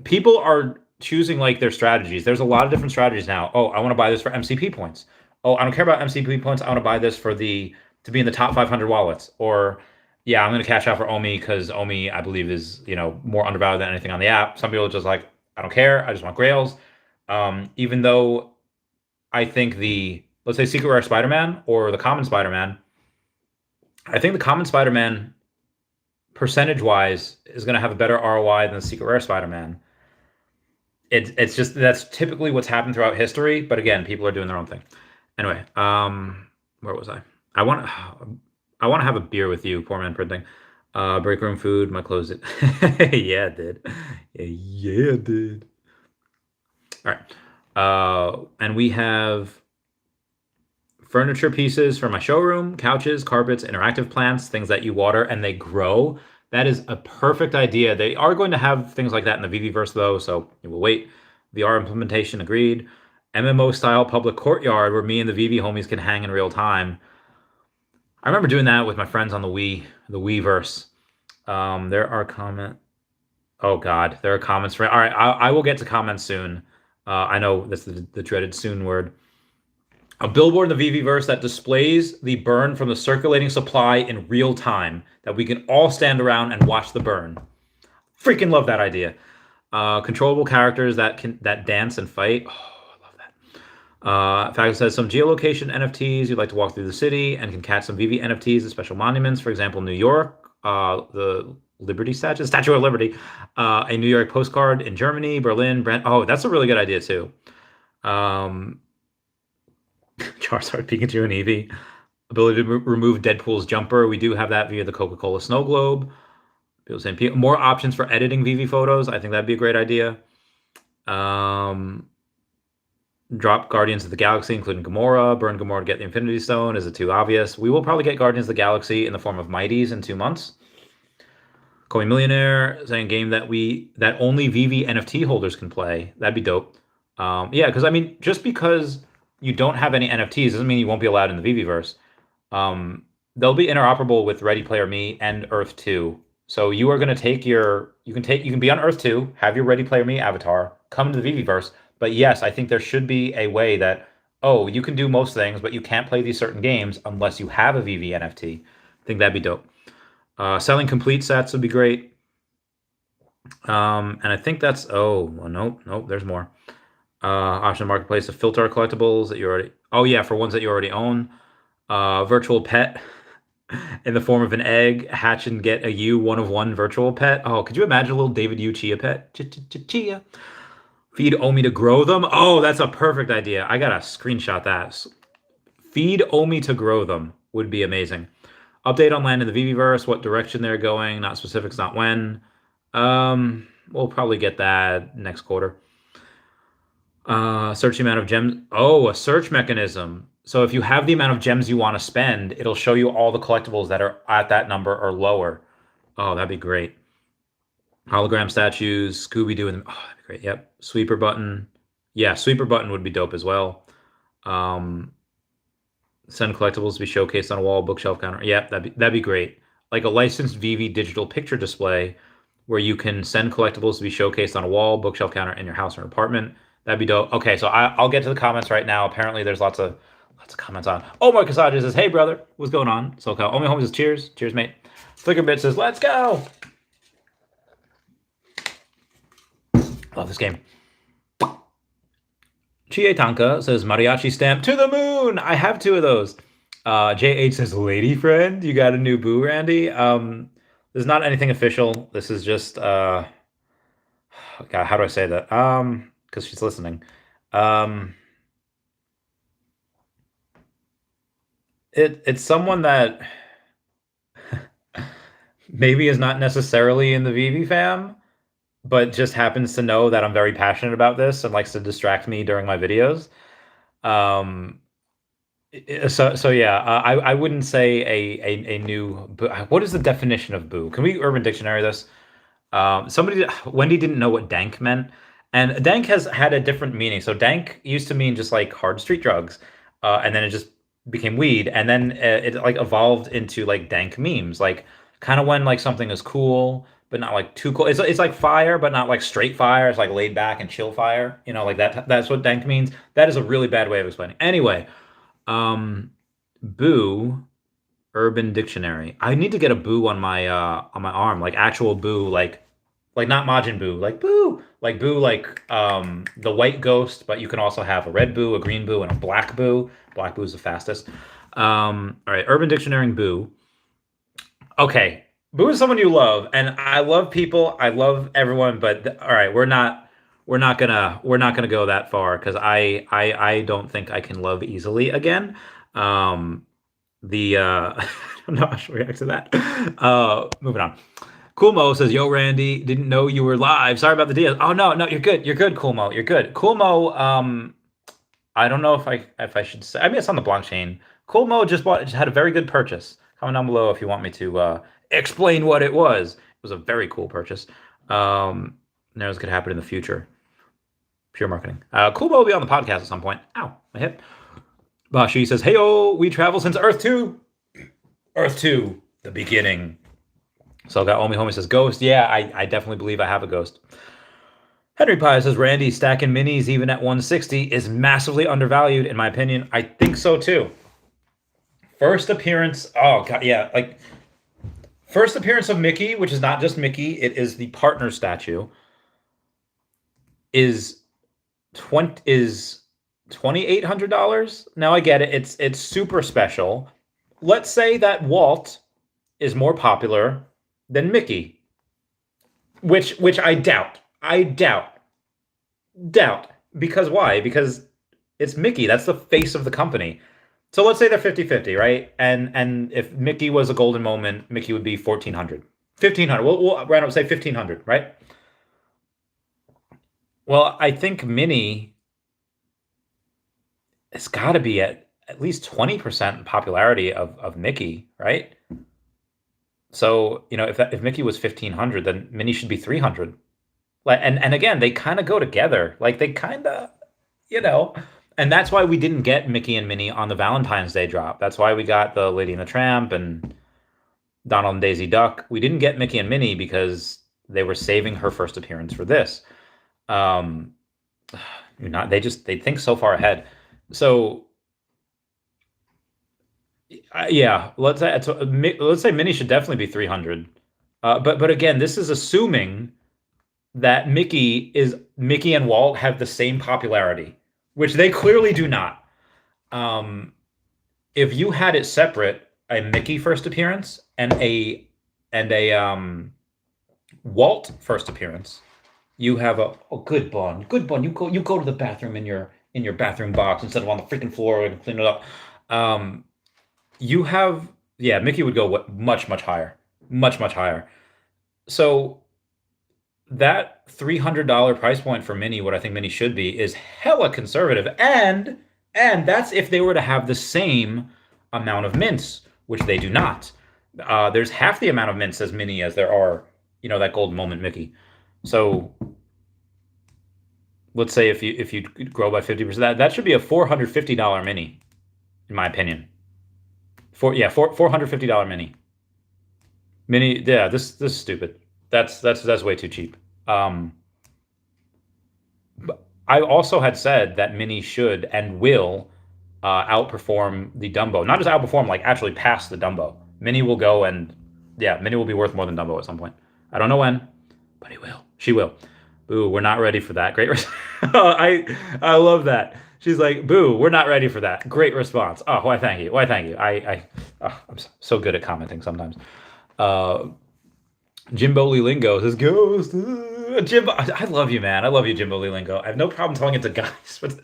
people are choosing like their strategies. There's a lot of different strategies now. Oh, I want to buy this for MCP points. Oh, I don't care about MCP points. I want to buy this to be in the top 500 wallets. Or, yeah, I'm going to cash out for OMI because OMI, I believe, is more undervalued than anything on the app. Some people are just like, I don't care. I just want Grails. Even though I think let's say Secret Rare Spider-Man or the Common Spider-Man, I think the Common Spider-Man, percentage-wise, is going to have a better ROI than the Secret Rare Spider-Man. It's just that's typically what's happened throughout history. But again, people are doing their own thing. Anyway, where was I? I want to have a beer with you, poor man printing. Break room food, my clothes. Yeah, it did. Yeah, it did. All right. And we have furniture pieces for my showroom, couches, carpets, interactive plants, things that you water and they grow. That is a perfect idea. They are going to have things like that in the VVverse though, so we'll wait. VR implementation agreed. MMO style public courtyard where me and the VV homies can hang in real time. I remember doing that with my friends on the Weverse. There are comments. Oh God, there are comments for. All right, I will get to comments soon. I know that's the dreaded soon word. A billboard in the VVverse that displays the burn from the circulating supply in real time, that we can all stand around and watch the burn. Freaking love that idea. Controllable characters that dance and fight. Oh, I love Facet says some geolocation NFTs. You'd like to walk through the city and can catch some Veve NFTs at special monuments. For example, New York, the Liberty statue, Statue of Liberty, a New York postcard in Germany, Berlin, Brent. Oh, that's a really good idea too. Um, Charizard, Pikachu, and Eevee. Ability to remove Deadpool's jumper. We do have that via the Coca-Cola Snow Globe. People saying more options for editing Veve photos. I think that'd be a great idea. Drop Guardians of the Galaxy, including Gamora. Burn Gamora to get the Infinity Stone. Is it too obvious? We will probably get Guardians of the Galaxy in the form of Mighties in 2 months. Call Me Millionaire saying game that only Veve NFT holders can play. That'd be dope. Yeah, because I mean, just because you don't have any NFTs doesn't mean you won't be allowed in the Veveverse. They'll be interoperable with Ready Player Me and Earth 2. So you are going to take you can be on Earth 2, have your Ready Player Me avatar, come to the Veveverse. But yes, I think there should be a way that, you can do most things, but you can't play these certain games unless you have a Veve NFT. I think that'd be dope. Selling complete sets would be great. And I think that's, nope, there's more. Option marketplace to filter collectibles that you already, for ones that you already own. Virtual pet in the form of an egg, hatch and get a U 1-of-1 virtual pet. Oh, could you imagine a little David Yu Chia pet? Chia. Feed Omi to grow them. Oh, that's a perfect idea. I gotta screenshot that. Feed Omi to grow them would be amazing. Update on land in the Veveverse, what direction they're going, not specifics, not when. We'll probably get that next quarter. Search the amount of gems. Oh, a search mechanism. So if you have the amount of gems you want to spend, it'll show you all the collectibles that are at that number or lower. Oh, that'd be great. Hologram statues, Scooby-Doo, and that'd be great. Yep. Sweeper button. Yeah, sweeper button would be dope as well. Send collectibles to be showcased on a wall, bookshelf counter. Yep, that'd be great. Like a licensed Veve digital picture display where you can send collectibles to be showcased on a wall, bookshelf counter in your house or apartment. That'd be dope. Okay, so I'll get to the comments right now. Apparently, there's lots of comments on. Omar Kasaja says, "Hey brother, what's going on?" SoCal. Omi Homie says, "Cheers, cheers, mate." Flickerbit says, "Let's go." Love this game. Chie Tanka says, "Mariachi stamp to the moon." I have 2 of those. JH says, "Lady friend, you got a new boo, Randy." There's not anything official. This is just God, how do I say that? Because she's listening. It's someone that maybe is not necessarily in the Veve fam, but just happens to know that I'm very passionate about this and likes to distract me during my videos. So yeah, I wouldn't say a new boo. What is the definition of boo? Can we Urban Dictionary this? Wendy didn't know what dank meant, and dank has had a different meaning. So dank used to mean just like hard street drugs, and then it just became weed, and then it like evolved into like dank memes, like kind of when like something is cool but not like too cool. It's like fire but not like straight fire. It's like laid back and chill fire. Like that. That's what dank means. That is a really bad way of explaining. Anyway, boo. Urban Dictionary. I need to get a boo on my arm, like actual boo, like not Majin Buu, like boo, like the white ghost, but you can also have a red boo, a green boo, and a black boo. Black boo is the fastest. All right, Urban Dictionary boo. Okay, boo is someone you love, and I love people. I love everyone, but all right, we're not gonna go that far because I don't think I can love easily again. I'm not sure react to that. Moving on. Cool Mo says, "Yo, Randy, didn't know you were live. Sorry about the deal." Oh no, you're good. You're good, Cool Mo. You're good. Cool Mo. I don't know if I should say. I mean, it's on the blockchain. Cool Mo just had a very good purchase. Comment down below if you want me to explain what it was. It was a very cool purchase. Knows could happen in the future. Pure marketing. Cool Mo will be on the podcast at some point. Ow, my hip. Bashi says, "Hey, we travel since Earth 2. Earth 2, the beginning." So got Omi Homie says, "Ghost." Yeah, I definitely believe I have a ghost. Henry Pye says, "Randy, stacking minis even at 160 is massively undervalued, in my opinion." I think so too. First appearance. Oh, God, yeah. Like, first appearance of Mickey, which is not just Mickey, it is the partner statue, is $2,800. Now I get it. It's super special. Let's say that Walt is more popular than Mickey, which I doubt. I doubt. Because why? Because it's Mickey. That's the face of the company. So let's say they're 50-50, right? And if Mickey was a golden moment, Mickey would be 1,400. 1,500. We'll round up say 1,500, right? Well, I think Minnie has got to be at least 20% popularity of Mickey, right? So, if Mickey was 1,500, then Minnie should be 300. Like, and again, they kind of go together. Like they kind of, you know, and that's why we didn't get Mickey and Minnie on the Valentine's Day drop. That's why we got the Lady and the Tramp and Donald and Daisy Duck. We didn't get Mickey and Minnie because they were saving her first appearance for this. Um, they think so far ahead. So yeah, let's say Minnie should definitely be 300. But again, this is assuming that Mickey and Walt have the same popularity, which they clearly do not. If you had it separate, a Mickey first appearance and a Walt first appearance, you have a good bun. Good bun. You go to the bathroom in your bathroom box instead of on the freaking floor and clean it up. You have yeah, Mickey would go much higher. Much higher. So that $300 price point for Mini, what I think Mini should be, is hella conservative, and that's if they were to have the same amount of mints, which they do not. There's half the amount of mints as Mini as there are, that golden moment Mickey. So let's say if you grow by 50%, that should be a $450 Mini, in my opinion. $450 Mini. Mini, yeah, this is stupid. That's way too cheap. But I also had said that Mini should and will outperform the Dumbo. Not just outperform, like actually pass the Dumbo. Mini will go and yeah, Mini will be worth more than Dumbo at some point. I don't know when, but he will. She will. Boo, we're not ready for that. Great. I love that. She's like, boo, we're not ready for that. Great response. Oh, why thank you. Why thank you. I'm so good at commenting sometimes. Jimbo Lilingo says, Ghost. Jimbo, I love you, man. I love you, Jimbo Lilingo. I have no problem telling it to guys, but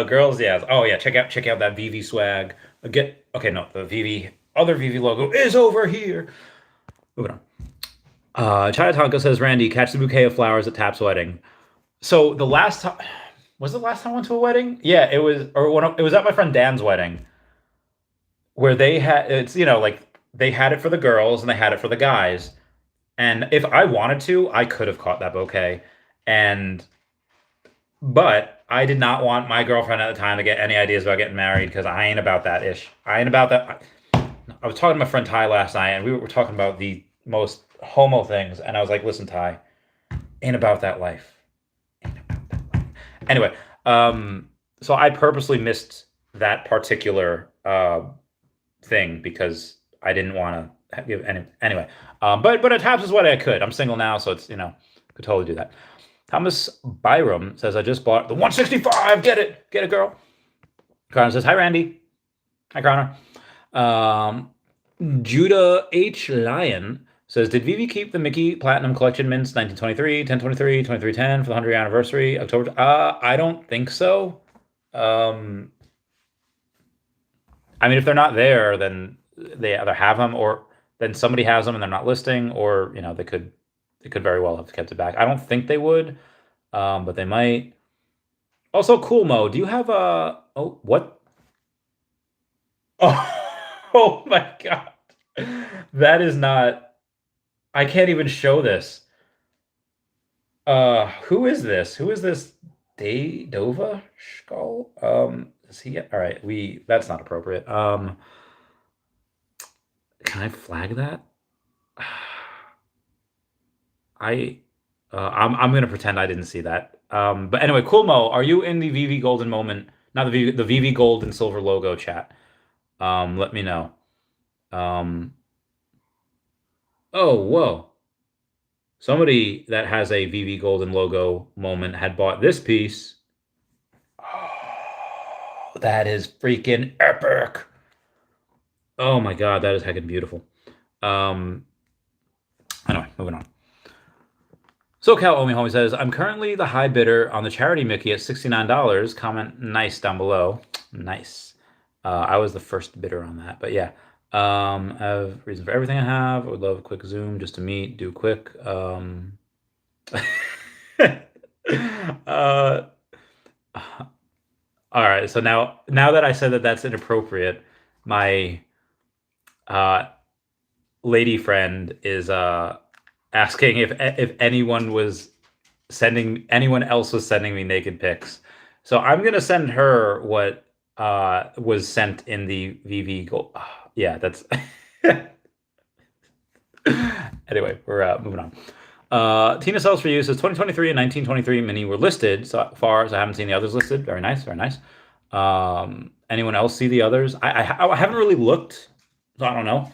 girls, yeah. Oh, yeah. Check out that Veve swag. The other Veve logo is over here. Moving on. Chayatanka says, Randy, catch the bouquet of flowers at Tap's wedding. So the last time, was it the last time I went to a wedding? Yeah, it was, it was at my friend Dan's wedding, where they had, they had it for the girls and they had it for the guys. And if I wanted to, I could have caught that bouquet. But I did not want my girlfriend at the time to get any ideas about getting married because I ain't about that ish. I ain't about that. I was talking to my friend Ty last night and we were talking about the most homo things. And I was like, listen, Ty, ain't about that life. Ain't about that life. Anyway, so I purposely missed that particular thing because I didn't want to give any. Anyway, but at Taps is what I could. I'm single now, so it's could totally do that. Thomas Byram says I just bought the 165. Get it, girl. Connor says hi, Randy. Hi, Connor. Judah H. Lyon says, did Veve keep the Mickey Platinum Collection mints 1923, 1023, 2310 for the 100th anniversary, October? I don't think so. I mean, if they're not there, then they either have them or then somebody has them and they're not listing, or they could very well have kept it back. I don't think they would, but they might. Also, Cool Mo, do you have a? Oh, what? Oh my God, that is not. I can't even show this. Who is this? Who is this? Dova Skull? Is he? All right, that's not appropriate. Can I flag that? I'm gonna pretend I didn't see that. But anyway, Cool Mo, are you in the Veve Golden Moment? Not the Veve Gold and Silver logo chat. Let me know. Oh, whoa. Somebody that has a Veve Golden logo moment had bought this piece. that is freaking epic. Oh my god, that is heckin' beautiful. Um, anyway, moving on. SoCal Omi Homie says, I'm currently the high bidder on the charity Mickey at $69. Comment nice down below. Nice. I was the first bidder on that, but yeah. I have reason for everything I have. I would love a quick Zoom just to meet, do quick. uh, all right. So now that I said that that's inappropriate, my uh, lady friend is asking if anyone else was sending me naked pics. So I'm gonna send her what was sent in the VV goal. Yeah, that's anyway, we're moving on. Tina Sells for You says 2023 and 1923 mini were listed so far, so I haven't seen the others listed. Very nice, very nice. Anyone else see the others? I haven't really looked, so I don't know.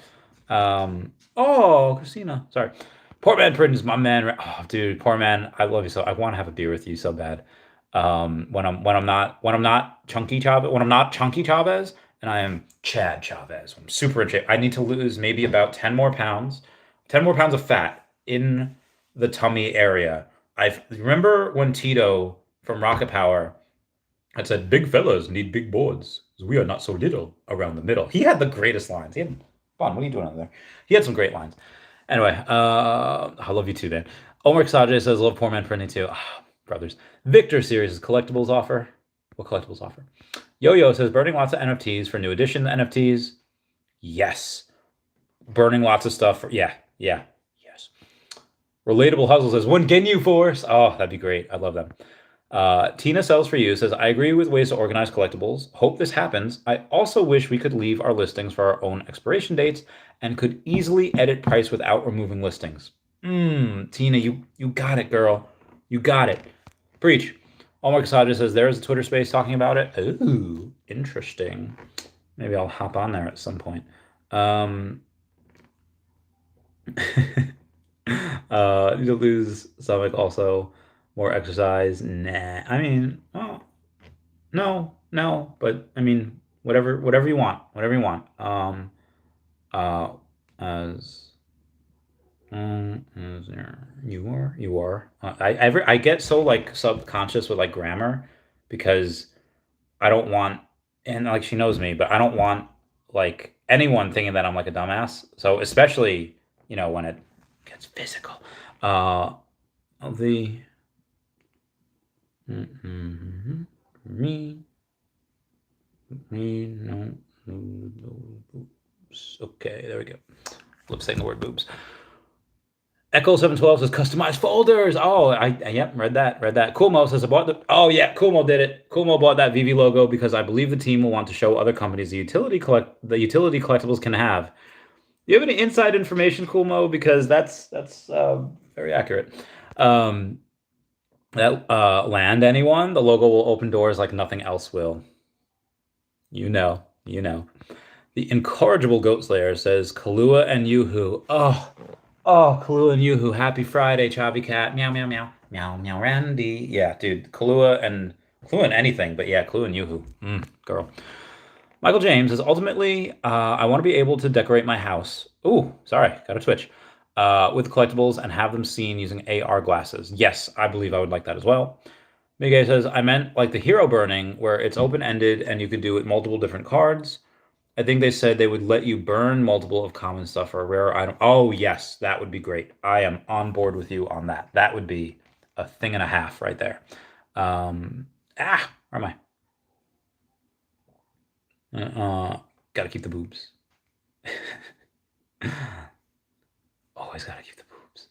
Oh, Christina, sorry. Poor man Prince is my man. Oh, dude, poor man. I love you so. I want to have a beer with you so bad. When I'm not Chunky Chavez, when I'm not Chunky Chavez, and I am Chad Chavez. I'm super in shape. I need to lose maybe about 10 more pounds, 10 more pounds of fat in the tummy area. I remember when Tito from Rocket Power had said, "Big fellas need big boards. We are not so little around the middle." He had the greatest lines. He had, Bon, what are you doing out there? He had some great lines. Anyway, I love you too, Dan. Omar Sajay says, love Poor Man Printing too. Ah, brothers. Victor series collectibles offer. What collectibles offer? Yo-Yo says, burning lots of NFTs for new edition NFTs. Yes. Burning lots of stuff. Yeah. Yes. Relatable Hustle says, when can you force? Oh, that'd be great. I love them. Tina Sells for You says, I agree with ways to organize collectibles. Hope this happens. I also wish we could leave our listings for our own expiration dates and could easily edit price without removing listings. Tina, you got it, girl. You got it. Preach. Omar Casada says, there is a Twitter space talking about it. Ooh, interesting. Maybe I'll hop on there at some point. Need to lose stomach also. More exercise. Nah. I mean, well, no, but I mean, whatever you want. Whatever you want. Uh, as as you are. I get so like subconscious with like grammar because I don't want, and like she knows me, but I don't want like anyone thinking that I'm like a dumbass. So especially when it gets physical. Uh, the mm-hmm, me no, boobs. Okay, there we go. Lip saying the word boobs. Echo 712 says customized folders. Oh, yep, read that. Cool Mo says I bought the. Oh yeah, Cool Mo did it. Cool Mo bought that VV logo because I believe the team will want to show other companies the utility collectibles can have. Do you have any inside information, Cool Mo? Because that's very accurate. That land anyone, the logo will open doors like nothing else will. You know. The incorrigible Goat Slayer says Kahlua and Yoo-Hoo. Oh, Kahlua and Yoo-Hoo. Happy Friday, Chavi Cat. Meow, meow, meow. Meow, meow, Randy. Yeah, dude. Kahlua and anything, but yeah, Kahlua and Yoo-Hoo. Girl. Michael James says, ultimately, I want to be able to decorate my house. Ooh, sorry. Got to switch. With collectibles and have them seen using AR glasses. Yes, I believe I would like that as well. Miguel says, I meant like the hero burning where it's open-ended and you could do it multiple different cards. I think they said they would let you burn multiple of common stuff or a rare item. Oh, yes, that would be great. I am on board with you on that. That would be a thing and a half right there. Where am I? Gotta keep the boobs. Always gotta keep the boobs.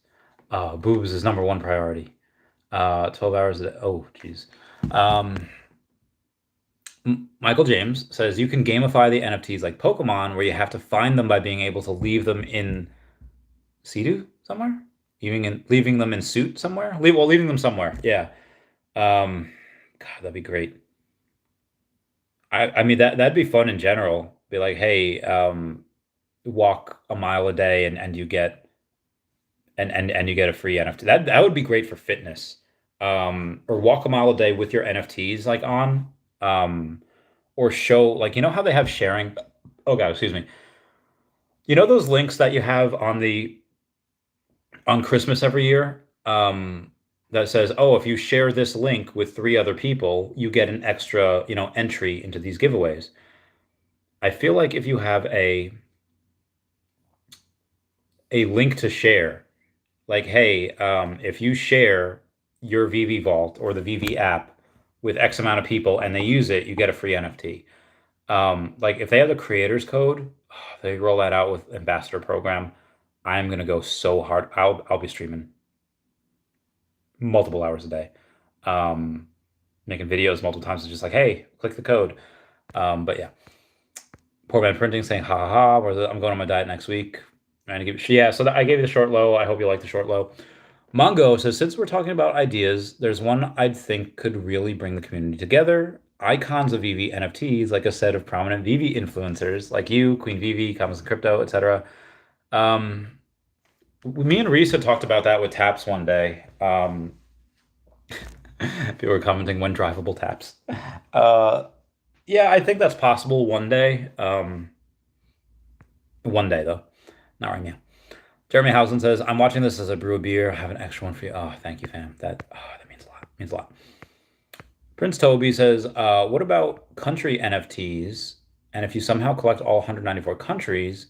Boobs is number one priority. 12 hours a day. Oh, geez. Michael James says you can gamify the NFTs like Pokemon, where you have to find them by being able to leave them in Situ somewhere, leaving them in suit somewhere. Leaving them somewhere. Yeah. God, that'd be great. I mean that'd be fun in general. Be like, hey, walk a mile a day and you get and you get a free NFT. That would be great for fitness. Or walk a mile a day with your NFTs like on. or show, like, you know how they have sharing? Oh God, excuse me. You know those links that you have on Christmas every year? That says, oh, if you share this link with three other people, you get an extra, entry into these giveaways. I feel like if you have a link to share, like, hey, if you share your VV Vault or the VV app with X amount of people and they use it, you get a free NFT. Like if they have the creators code, they roll that out with ambassador program. I'm gonna go so hard. I'll be streaming multiple hours a day, um, making videos multiple times. It's just like, hey, click the code. But yeah, Poor Man Printing saying, ha ha ha. I'm going on my diet next week. Yeah. So I gave you the short low. I hope you like the short low. Mongo says, since we're talking about ideas, there's one I'd think could really bring the community together. Icons of Vv NFTs, like a set of prominent Vv influencers like you, Queen Vv, Commons and Crypto, etc. Um, Me and Reese had talked about that with taps one day. People were commenting when drivable taps. Uh, yeah, I think that's possible one day. One day though, not right now. Jeremy Housen says, I'm watching this as I brew a beer. I have an extra one for you. Oh, thank you, fam. That means a lot. Means a lot. Prince Toby says, what about country NFTs? And if you somehow collect all 194 countries,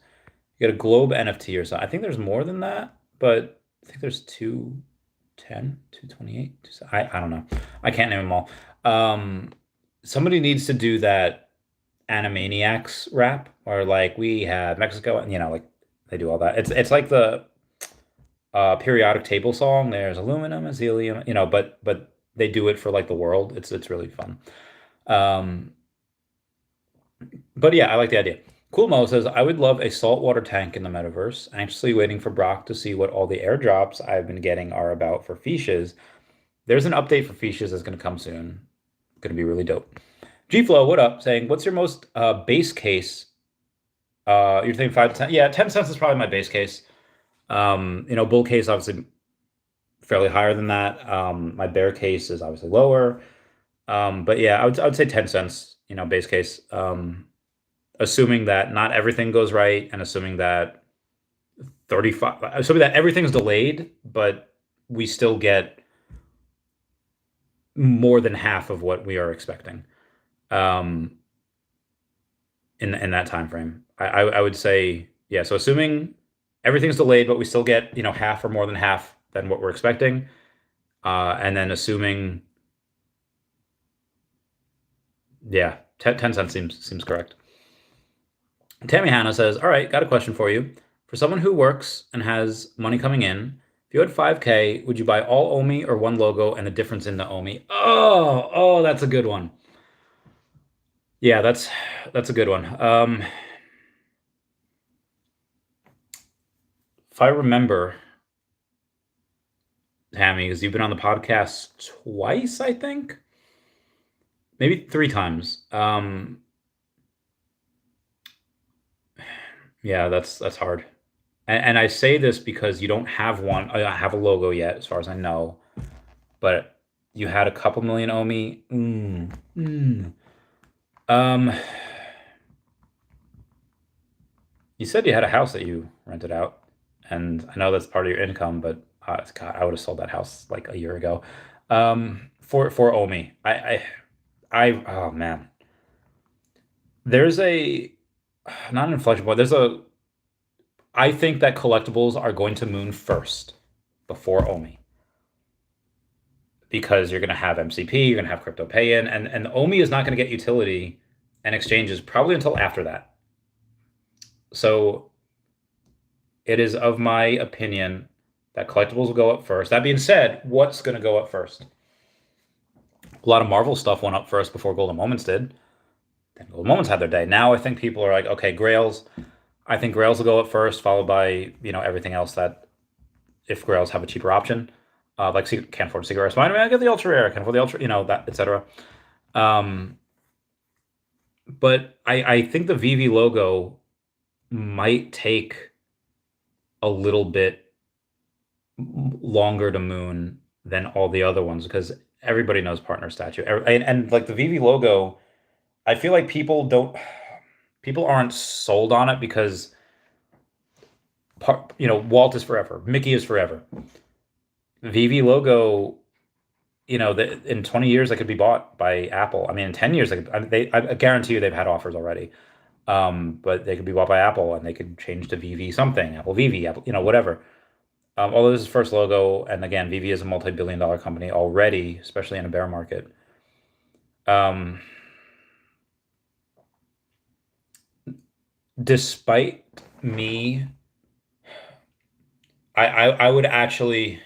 you get a globe NFT or something. I think there's more than that, but I think there's 210, 228. I don't know. I can't name them all. Somebody needs to do that Animaniacs rap, or like we have Mexico, and like they do all that. It's like the periodic table song. There's aluminum, is helium, but they do it for like the world. It's really fun. Um, but yeah, I like the idea. Cool Mo says, I would love a saltwater tank in the metaverse. Anxiously waiting for Brock to see what all the airdrops I've been getting are about for Feeshes. There's an update for Feeshes that's going to come soon. Going to be really dope. G-Flow, what up? Saying, what's your most base case? You're thinking 5 to 10? Yeah, 10 cents is probably my base case. Bull case obviously fairly higher than that. My bear case is obviously lower. But yeah, I would say 10 cents, base case. Assuming that not everything goes right, and assuming that everything's delayed, but we still get more than half of what we are expecting. In that time frame. I would say, yeah, so assuming everything's delayed, but we still get, half or more than half than what we're expecting. And then assuming, yeah, 10 cents seems correct. Tammy Hannah says, all right, got a question for you. For someone who works and has money coming in, if you had 5K, would you buy all OMI or one logo and the difference in the OMI? Oh, that's a good one. Yeah, that's a good one. If I remember, Tammy, because you've been on the podcast twice, I think, maybe 3 times. Yeah, that's hard. And I say this because you don't have one. I have a logo yet, as far as I know, but you had a couple million OMI. You said you had a house that you rented out, and I know that's part of your income, but God, I would have sold that house like a year ago. For OMI, oh man, there's a not an inflection point. I think that collectibles are going to moon first before OMI, because you're going to have MCP, you're going to have crypto pay in, and OMI is not going to get utility and exchanges probably until after that. So it is of my opinion that collectibles will go up first. That being said, what's going to go up first? A lot of Marvel stuff went up first before Golden Moments did. Then Golden Moments had their day. Now I think people are like, okay, Grails. I think Grails will go up first, followed by everything else that, if Grails have a cheaper option, like can't afford Secret Rare Spider-Man, I get the Ultra Rare, can't afford the Ultra, that, etc. But I think the VV logo might take a little bit longer to moon than all the other ones, because everybody knows partner statue, and like the VV logo I feel like people aren't sold on it because Walt is forever, Mickey is forever. Veve logo, in 20 years they could be bought by Apple. I mean, in 10 years I guarantee you they've had offers already. But they could be bought by Apple and they could change to Veve something, Apple Veve, Apple, whatever. Although this is first logo, and again, Veve is a multi-billion-dollar company already, especially in a bear market. Um, despite me, I would actually,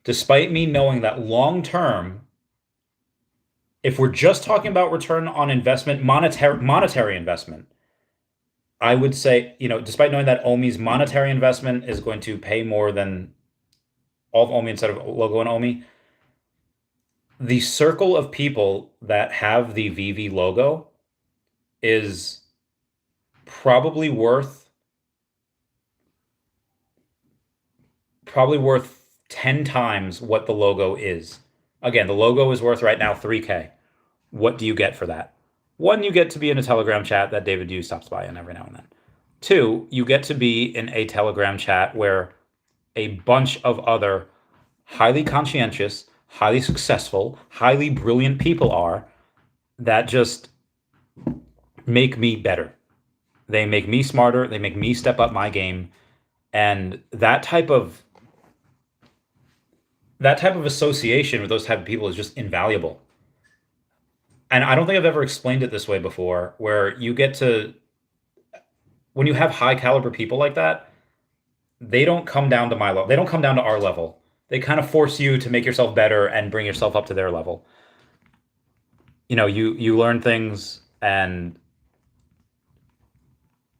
despite me knowing that long term, if we're just talking about return on investment, monetary investment, I would say, despite knowing that Omi's monetary investment is going to pay more than all of Omi instead of logo and Omi, the circle of people that have the Veve logo is probably worth 10 times what the logo is. Again, the logo is worth right now 3K. What do you get for that? One, you get to be in a Telegram chat that David Hughes stops by in every now and then. Two, you get to be in a Telegram chat where a bunch of other highly conscientious, highly successful, highly brilliant people are that just make me better. They make me smarter. They make me step up my game. And that type of association with those type of people is just invaluable. And I don't think I've ever explained it this way before, where you get to, when you have high caliber people like that, they don't come down to my level. They don't come down to our level. They kind of force you to make yourself better and bring yourself up to their level. You learn things, and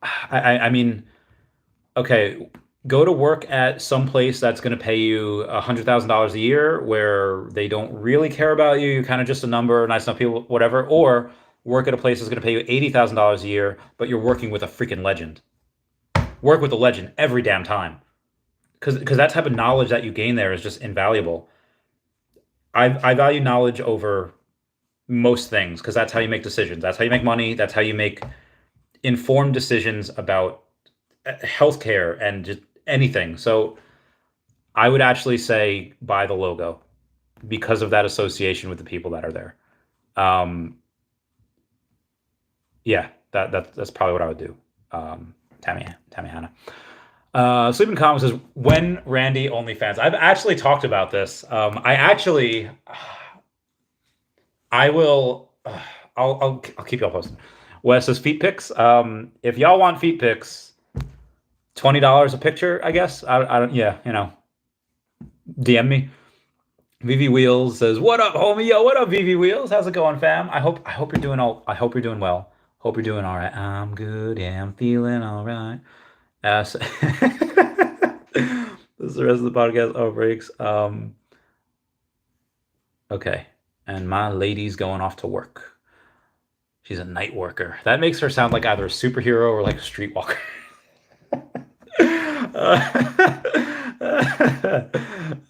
I mean, okay, go to work at some place that's going to pay you $100,000 a year, where they don't really care about you. You're kind of just a number, nice enough people, whatever. Or work at a place that's going to pay you $80,000 a year, but you're working with a freaking legend. Work with a legend every damn time, because that type of knowledge that you gain there is just invaluable. I value knowledge over most things because that's how you make decisions. That's how you make money. That's how you make informed decisions about healthcare and just anything. So I would actually say buy the logo because of that association with the people that are there. Yeah, that's probably what I would do. Tammy Hannah. Sleeping Calm says, when Randy OnlyFans? I've actually talked about this. I will. I'll keep y'all posted. Wes says feet pics. If y'all want feet pics, $20 a picture, I guess. I don't. Yeah, DM me. Veve Wheels says, "What up, homie? Yo, what up, Veve Wheels? How's it going, fam? I hope you're doing I hope you're doing well. Hope you're doing all right. I'm good. Yeah, I'm feeling all right." So this is the rest of the podcast. Oh, breaks. Okay, and my lady's going off to work. She's a night worker. That makes her sound like either a superhero or like a streetwalker.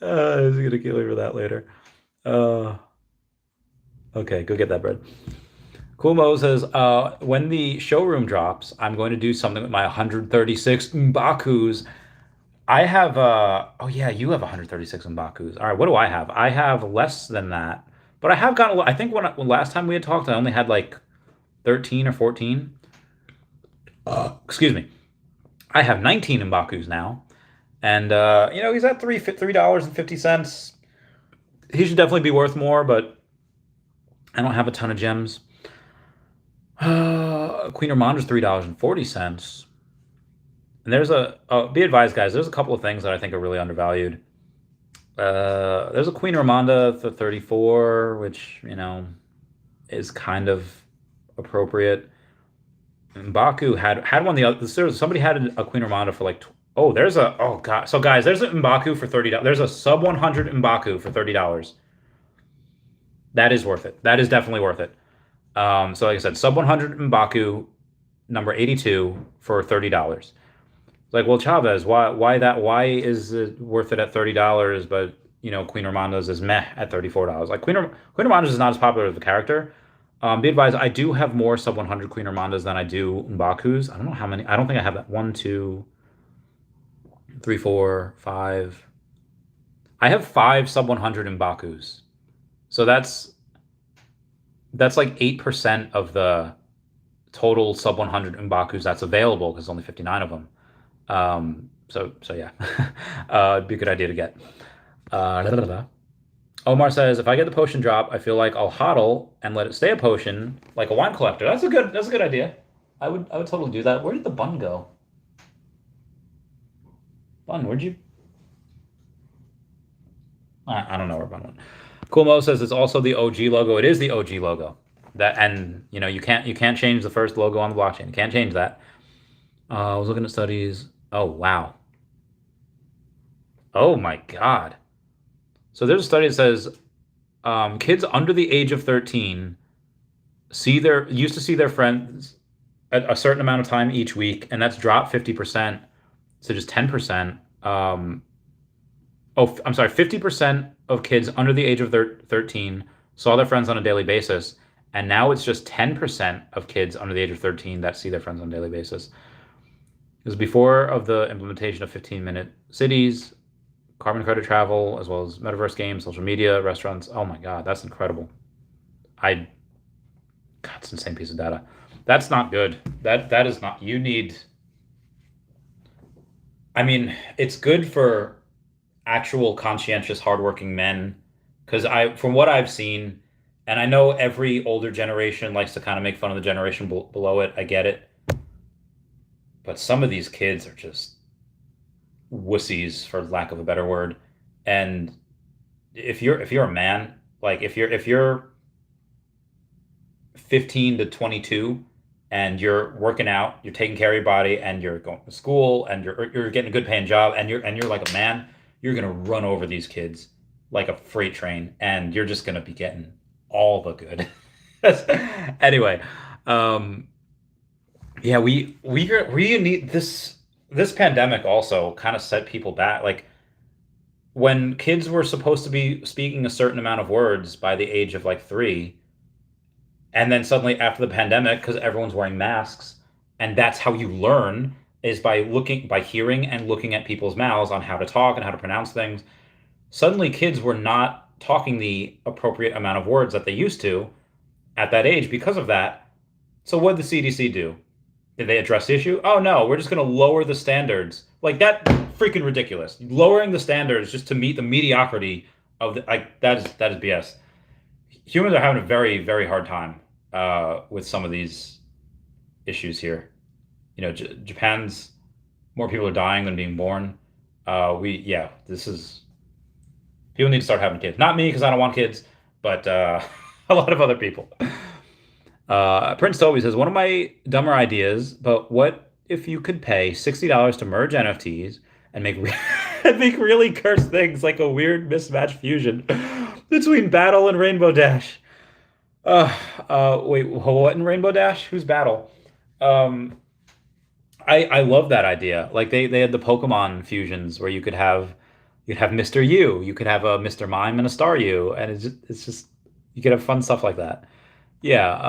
He's gonna kill me for that later. Okay, go get that bread. Cool Mo says, when the showroom drops, I'm going to do something with my 136 Mbakus. I have, oh yeah, you have 136 Mbakus. All right, what do I have? I have less than that, but I have gotten, I think when last time we had talked, I only had like 13 or 14. Excuse me. I have 19 Mbakus now. And, he's at $3.50. He should definitely be worth more, but I don't have a ton of gems. Queen Ramonda's $3.40. And there's be advised, guys, there's a couple of things that I think are really undervalued. There's a Queen Ramonda for 34, which, is kind of appropriate. M'Baku had one the other. Somebody had a Queen Ramonda for like, oh god. So guys, there's an M'Baku for $30. There's a sub 100 M'Baku for $30. That is worth it. That is definitely worth it. So like I said, sub 100 M'Baku, number 82 for $30. Like, well, Chavez, why that? Why is it worth it at $30? But Queen Ramonda's is meh at $34. Like Queen Ramonda's is not as popular as the character, Be advised, I do have more sub 100 Queen Armandas than I do Mbakus. I don't know how many. I don't think I have that. One, two, three, four, five. I have five sub 100 Mbakus. So that's like 8% of the total sub 100 Mbakus that's available because only 59 of them. So yeah, it'd be a good idea to get. Da, da, da. Omar says, if I get the potion drop, I feel like I'll hodl and let it stay a potion like a wine collector. That's a good idea. I would totally do that. Where did the bun go? Bun, where'd you? I don't know where bun went. Cool Mo says it's also the OG logo. It is the OG logo. That and you can't change the first logo on the blockchain. You can't change that. I was looking at studies. Oh wow. Oh my God. So there's a study that says kids under the age of 13 used to see their friends a certain amount of time each week, and that's dropped 50% to just 10%. I'm sorry, 50% of kids under the age of 13 saw their friends on a daily basis, and now it's just 10% of kids under the age of 13 that see their friends on a daily basis. It was before of the implementation of 15-minute cities, carbon credit travel, as well as metaverse games, social media, restaurants. Oh my God, that's incredible. God, it's an insane piece of data. That's not good. That is not. You need. I mean, it's good for actual conscientious, hardworking men, because from what I've seen, and I know every older generation likes to kind of make fun of the generation below it. I get it, but some of these kids are just wussies, for lack of a better word. And if you're a man, like if you're 15 to 22 and you're working out, you're taking care of your body, and you're going to school, and you're getting a good paying job, and you're like a man, you're gonna run over these kids like a freight train, and you're just gonna be getting all the good. Anyway, yeah, we need this pandemic also kind of set people back. Like when kids were supposed to be speaking a certain amount of words by the age of like 3, and then suddenly after the pandemic, because everyone's wearing masks, and that's how you learn is by hearing and looking at people's mouths on how to talk and how to pronounce things. Suddenly kids were not talking the appropriate amount of words that they used to at that age because of that. So what did the CDC do? Did they address the issue? Oh no, we're just going to lower the standards. Like that, freaking ridiculous. Lowering the standards just to meet the mediocrity of that is BS. Humans are having a very, very hard time with some of these issues here. Japan's more people are dying than being born. This is people need to start having kids. Not me because I don't want kids, but a lot of other people. Prince Toby says, one of my dumber ideas, but what if you could pay $60 to merge NFTs and make and make really cursed things like a weird mismatch fusion between Battle and Rainbow Dash? Wait, what in Rainbow Dash? Who's Battle? I love that idea. Like they had the Pokemon fusions where you'd have Mr. U, you could have a Mr. Mime and a Staryu, and it's just you could have fun stuff like that. Yeah,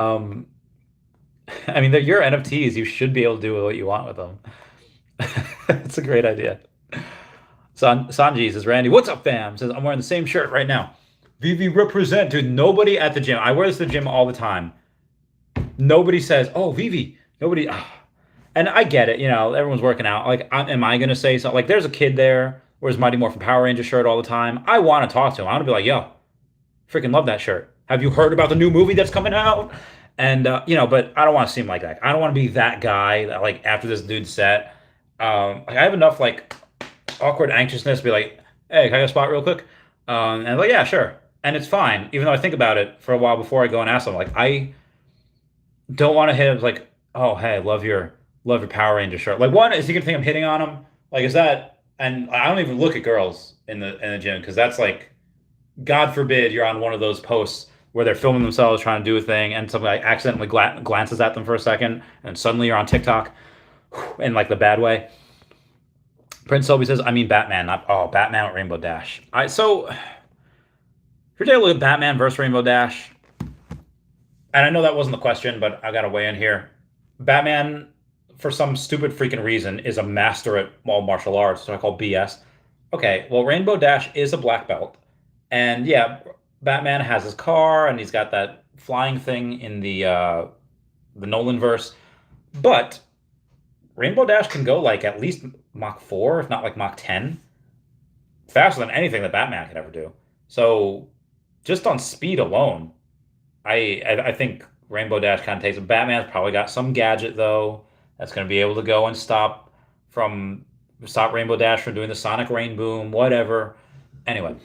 I mean they're your NFTs. You should be able to do what you want with them. It's a great idea. Sanji says, Randy, what's up, fam? Says, I'm wearing the same shirt right now. VV represent, dude. Nobody at the gym. I wear this to the gym all the time. Nobody says, oh, VV. Nobody. And I get it. Everyone's working out. Like, am I going to say something? Like, there's a kid there wears Mighty Morphin Power Ranger shirt all the time. I want to talk to him. I want to be like, yo, freaking love that shirt. Have you heard about the new movie that's coming out? And, but I don't want to seem like that. I don't want to be that guy that, like, after this dude's set, I have enough, like, awkward anxiousness to be like, hey, can I get a spot real quick? And I'm like, yeah, sure. And it's fine, even though I think about it for a while before I go and ask them. Like, I don't want to hit him like, oh, hey, love your Power Ranger shirt. Like, one, is he gonna think I'm hitting on him? Like, is that? And I don't even look at girls in the gym because that's like, God forbid you're on one of those posts where they're filming themselves trying to do a thing, and somebody accidentally glances at them for a second, and suddenly you're on TikTok, in like the bad way. Prince Selby says, I mean Batman, not Batman with Rainbow Dash. So if you're taking a look at Batman versus Rainbow Dash, and I know that wasn't the question, but I got to weigh in here. Batman, for some stupid freaking reason, is a master at all martial arts, so I call BS. Okay, well, Rainbow Dash is a black belt, and yeah, Batman has his car, and he's got that flying thing in the Nolan verse, but Rainbow Dash can go like at least Mach 4, if not like Mach 10, faster than anything that Batman could ever do. So just on speed alone, I think Rainbow Dash kind of takes it. Batman's probably got some gadget though that's going to be able to go and stop Rainbow Dash from doing the Sonic Rain Boom, whatever. Anyway,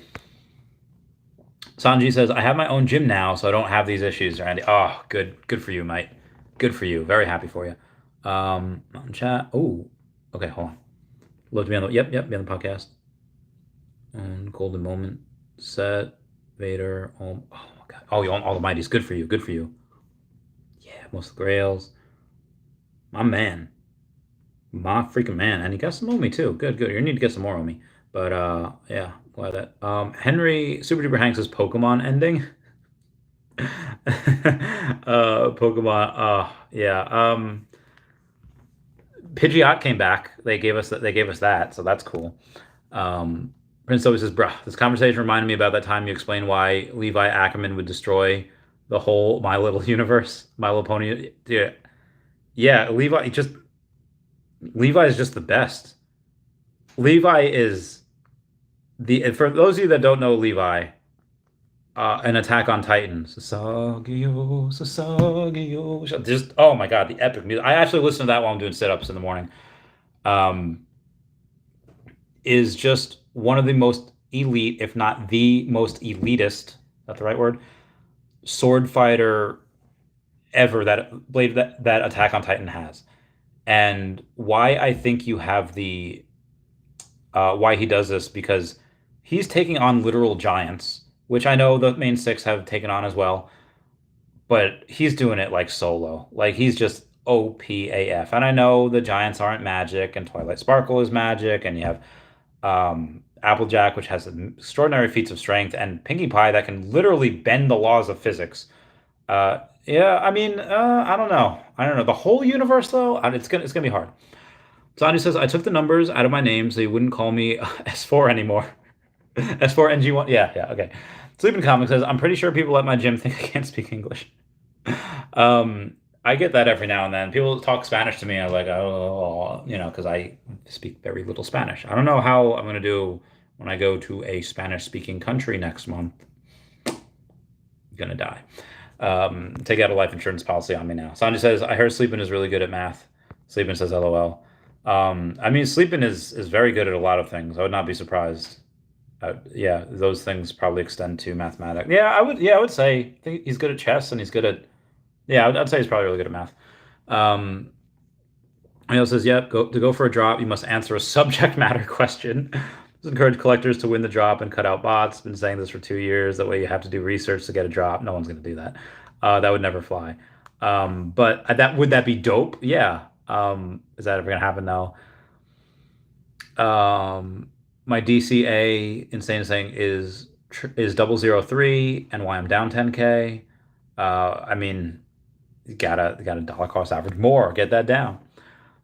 Sanji says, I have my own gym now, so I don't have these issues, Randy. Oh, good for you, mate. Good for you. Very happy for you. Mountain chat. Oh, okay, hold on. Love to be on the be on the podcast. Golden moment. Set. Vader. Oh my god. Oh, you own all the mighties. Good for you. Good for you. Yeah, most of the grails. My man. My freaking man. And you got some Omi too. Good. You need to get some more Omi. But yeah, glad that. Henry Super Duper Hanks' Pokemon ending. Pokemon. Yeah. Pidgeot came back. They gave us that, so that's cool. Um, Prince always says, "Bruh, this conversation reminded me about that time you explained why Levi Ackerman would destroy the whole My Little universe, My Little Pony." Yeah, yeah. Levi is just the best. Levi is the for those of you that don't know Levi, an Attack on Titan. Sasageo, Sasageo. Just oh my god, the epic music. I actually listen to that while I'm doing sit-ups in the morning. Um, is just one of the most elite, if not the most elitist, that's the right word, sword fighter ever that Attack on Titan has. And why I think you have the why he does this because he's taking on literal giants, which I know the main six have taken on as well, but he's doing it like solo. Like he's just OPAF. And I know the giants aren't magic, and Twilight Sparkle is magic, and you have Applejack, which has extraordinary feats of strength, and Pinkie Pie that can literally bend the laws of physics. Yeah, I mean, I don't know. I don't know. The whole universe, though, it's gonna be hard. Sandy says, I took the numbers out of my name so you wouldn't call me S4 anymore. S4 NG1. Yeah, okay. Sleeping Comic says, I'm pretty sure people at my gym think I can't speak English. Um, I get that every now and then. People talk Spanish to me. I'm like, oh, because I speak very little Spanish. I don't know how I'm going to do when I go to a Spanish speaking country next month. I'm going to die. Take out a life insurance policy on me now. Sanjay says, I heard Sleeping is really good at math. Sleeping says, LOL. I mean, Sleeping is very good at a lot of things. I would not be surprised. Yeah, those things probably extend to mathematics. Yeah, I would. Yeah, I would say I think he's good at chess and he's good at. Yeah, I'd say he's probably really good at math. Um, he also says, "Yep, go for a drop. You must answer a subject matter question." Just encourage collectors to win the drop and cut out bots. Been saying this for 2 years. That way, you have to do research to get a drop. No one's going to do that. That would never fly. But would that be dope? Yeah. Is that ever going to happen though? My DCA insane saying is 003 and why I'm down 10K. I mean, you gotta dollar cost average more. Get that down.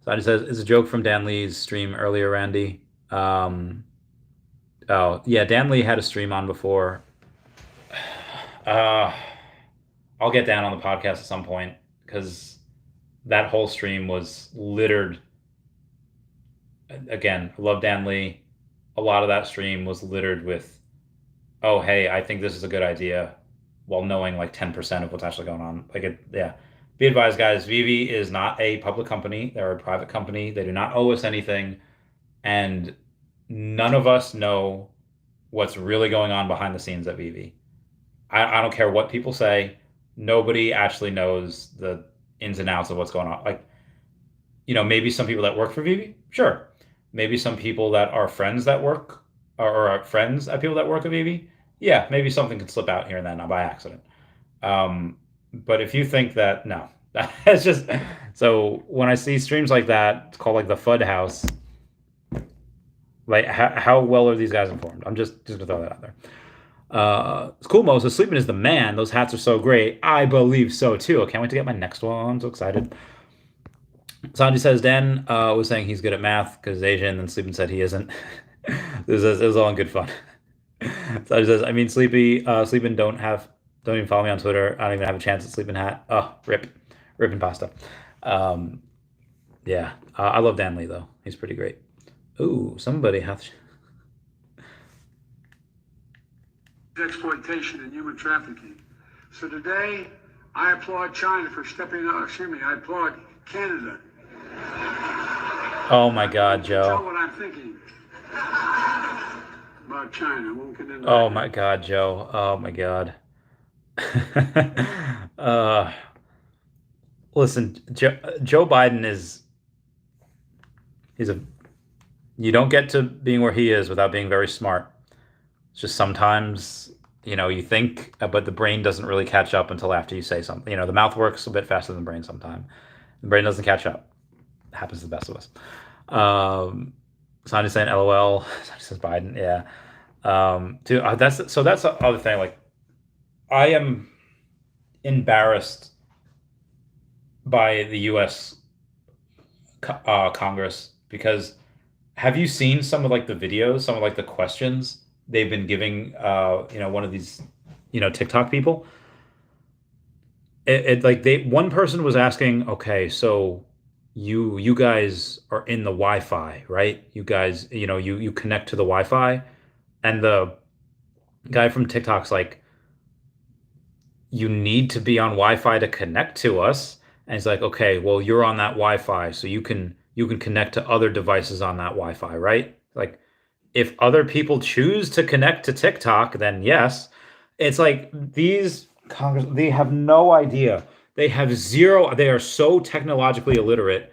So I just says it's a joke from Dan Lee's stream earlier, Randy. Oh yeah, Dan Lee had a stream on before. Uh, I'll get down on the podcast at some point because that whole stream was littered. Again, I love Dan Lee. A lot of that stream was littered with, oh hey, I think this is a good idea, while knowing like 10% of what's actually going on. Yeah. Be advised, guys. Veve is not a public company. They're a private company. They do not owe us anything, and none of us know what's really going on behind the scenes at Veve. I don't care what people say. Nobody actually knows the ins and outs of what's going on. Like, maybe some people that work for Veve, sure. Maybe some people that are friends that work or are friends at people that work at Veve, yeah, maybe something could slip out here and then, not by accident. But if you think that, no, that's just so when I see streams like that, it's called like the FUD House. Like, how well are these guys informed? I'm just gonna throw that out there. It's cool, Mo. So sleeping is the man. Those hats are so great. I believe so too. I can't wait to get my next one. I'm so excited. Sanji says Dan was saying he's good at math because he's Asian, and Sleeping said he isn't. It was all in good fun. Sanji says, I mean, Sleeping don't even follow me on Twitter. I don't even have a chance at Sleeping Hat. Oh, rip and pasta. Um, yeah, I love Dan Lee though. He's pretty great. Ooh, somebody hath.
Exploitation and human trafficking. So today, I applaud China for stepping up. Excuse me, I applaud Canada.
Oh my God, Joe.
Tell what I'm thinking about China. Won't get into
Oh
that.
my God, Joe. Oh my God. Listen, Joe Biden he's a you don't get to being where he is without being very smart. It's just sometimes, you think, but the brain doesn't really catch up until after you say something. The mouth works a bit faster than the brain sometimes. The brain doesn't catch up. It happens to the best of us. Sandy's saying LOL. Sandy says Biden. Yeah. That's the other thing. Like, I am embarrassed by the U.S. Congress because have you seen some of like the videos, some of like the questions they've been giving? One of these, TikTok people. One person was asking, okay, so you guys are in the Wi-Fi, right? You guys, you connect to the Wi-Fi, and the guy from TikTok's like, you need to be on Wi-Fi to connect to us. And he's like, okay, well, you're on that Wi-Fi, so you can connect to other devices on that Wi-Fi, right? Like, if other people choose to connect to TikTok, then yes. It's like these Congress, they have no idea. They have zero. They are so technologically illiterate.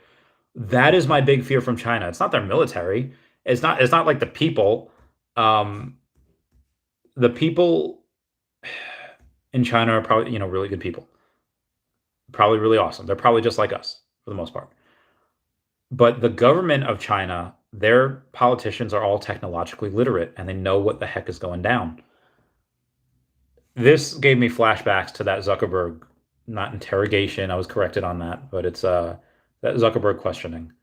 That is my big fear from China. It's not their military. It's not like the people. Um, the people in China are probably, really good people. Probably really awesome. They're probably just like us for the most part. But the government of China, their politicians are all technologically literate and they know what the heck is going down. This gave me flashbacks to that Zuckerberg, not interrogation. I was corrected on that, but it's that Zuckerberg questioning.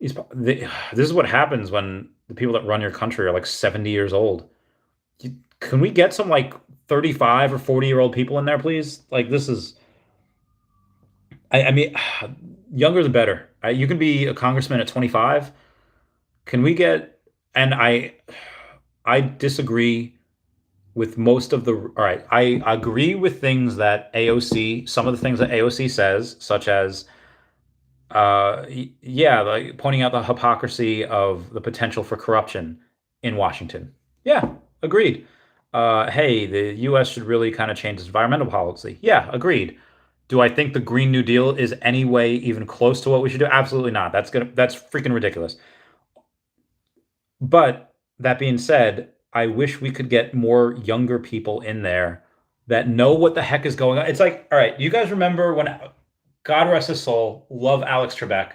This is what happens when the people that run your country are like 70 years old. Can we get some like 35 or 40-year-old people in there, please? Like this is, I mean, younger the better. You can be a congressman at 25. Can we get? And I disagree with most of the. All right, I agree with things that AOC. Some of the things that AOC says, such as, yeah, like pointing out the hypocrisy of the potential for corruption in Washington. Yeah, agreed. Hey, the U.S. should really kind of change its environmental policy. Yeah, agreed. Do I think the Green New Deal is any way even close to what we should do? Absolutely not. That's freaking ridiculous. But that being said, I wish we could get more younger people in there that know what the heck is going on. It's like, all right, you guys remember when, God rest his soul, love Alex Trebek,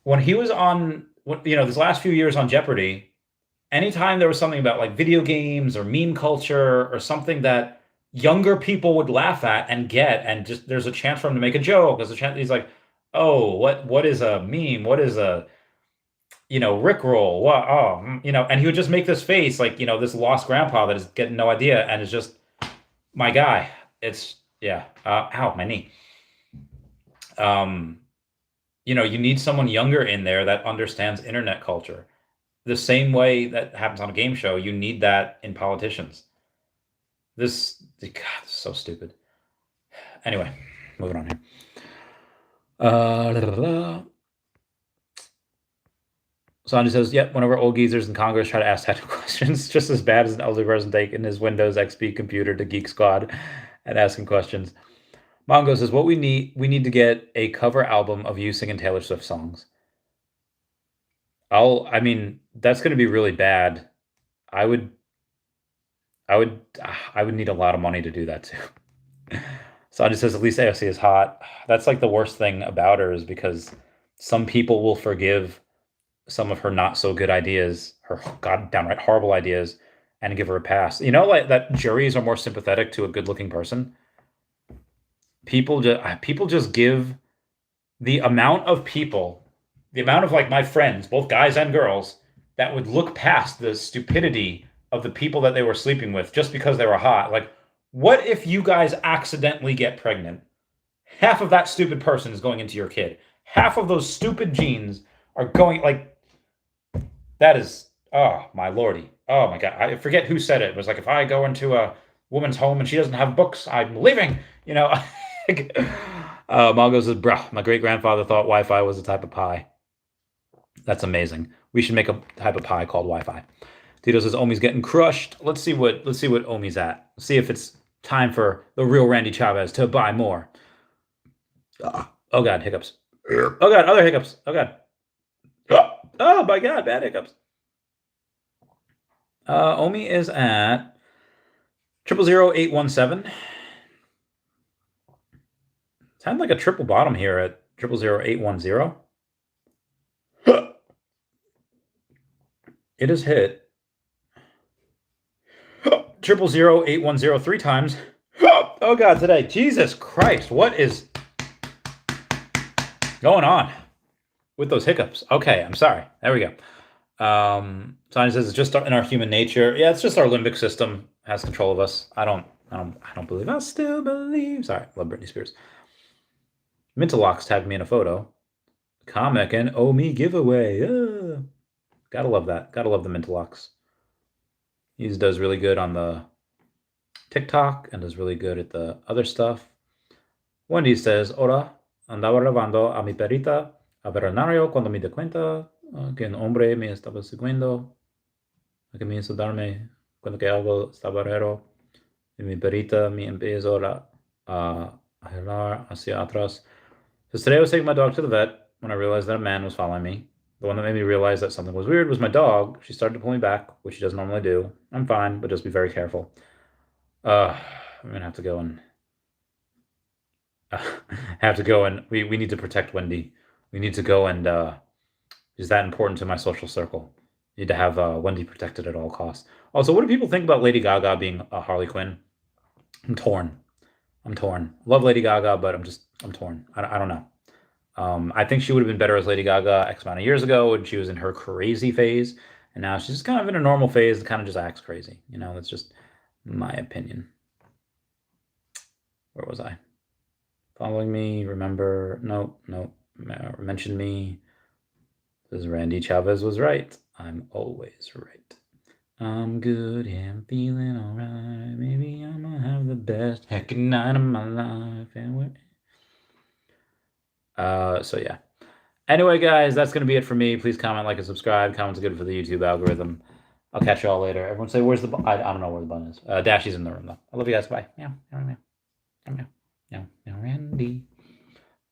when he was on, this last few years on Jeopardy, anytime there was something about like video games or meme culture or something that younger people would laugh at and get, and just there's a chance for him to make a joke. There's a chance he's like, oh, what is a meme? What is a Rickroll? What? Oh, and he would just make this face like this lost grandpa that is getting no idea, and is just my guy. It's yeah. Ow, my knee. You need someone younger in there that understands internet culture. The same way that happens on a game show, you need that in politicians. God, this is so stupid. Anyway, moving on here. Sandy says, yep, one of our old geezers in Congress try to ask technical questions, just as bad as an elderly person taking his Windows XP computer to Geek Squad and asking questions. Mongo says, what we need to get a cover album of you singing Taylor Swift songs. I mean, that's going to be really bad. I would need a lot of money to do that too. Sandy says, at least AOC is hot. That's like the worst thing about her is because some people will forgive some of her not so good ideas, her downright horrible ideas, and give her a pass. You know, like that juries are more sympathetic to a good-looking person. People just give the amount of people, the amount of like my friends, both guys and girls, that would look past the stupidity of the people that they were sleeping with just because they were hot. Like, what if you guys accidentally get pregnant? Half of that stupid person is going into your kid. Half of those stupid genes are going, like, that is, oh my lordy. Oh my God. I forget who said it. It was like, if I go into a woman's home and she doesn't have books, I'm leaving. You know, Margot says, bruh, my great grandfather thought Wi-Fi was a type of pie. That's amazing. We should make a type of pie called Wi-Fi. Tito says Omi's getting crushed. Let's see what Omi's at. Let's see if it's time for the real Randy Chavez to buy more. Oh God, hiccups. Oh God, other hiccups. Oh God. Oh my God, bad hiccups. Omi is at 000817. Sounds like a triple bottom here at 000810. It is hit 000810 3 times. Oh God, today. Jesus Christ, what is going on with those hiccups? Okay, I'm sorry. There we go. Sonny says it's just in our human nature. Yeah, it's just our limbic system has control of us. I don't believe. I still believe. Sorry, love Britney Spears. Mintalocks tagged me in a photo. Comic and Omi giveaway. Gotta love that. Gotta love the Mintalocks. He does really good on the TikTok and does really good at the other stuff. Wendy says, Hola, andaba lavando a mi perrita a veterinario cuando me di cuenta que un hombre me estaba siguiendo. Que me hizo darme cuenta que algo estaba raro. Y mi perrita me empezó a jalar hacia atrás. So today I was taking my dog to the vet when I realized that a man was following me. The one that made me realize that something was weird was my dog. She started to pull me back, which she doesn't normally do. I'm fine, but just be very careful. I'm gonna have to go and we need to protect Wendy. We need to go and is that important to my social circle? Need to have Wendy protected at all costs. Also, what do people think about Lady Gaga being a Harley Quinn? I'm torn. Love Lady Gaga, but I'm torn. I don't know. I think she would have been better as Lady Gaga X amount of years ago when she was in her crazy phase, and now she's just kind of in a normal phase and kind of just acts crazy. You know, that's just my opinion. Where was I? Following me, remember, no, mention me. Says Randy Chavez was right. I'm always right. I'm good and feeling alright. Maybe I'm gonna have the best heckin' night of my life. And so yeah. Anyway, guys, that's gonna be it for me. Please comment, like, and subscribe. Comments are good for the YouTube algorithm. I'll catch you all later. Everyone say, where's the button? I don't know where the button is. Dashy's in the room though. I love you guys. Bye. Meow, meow, meow, meow, meow, meow, Randy.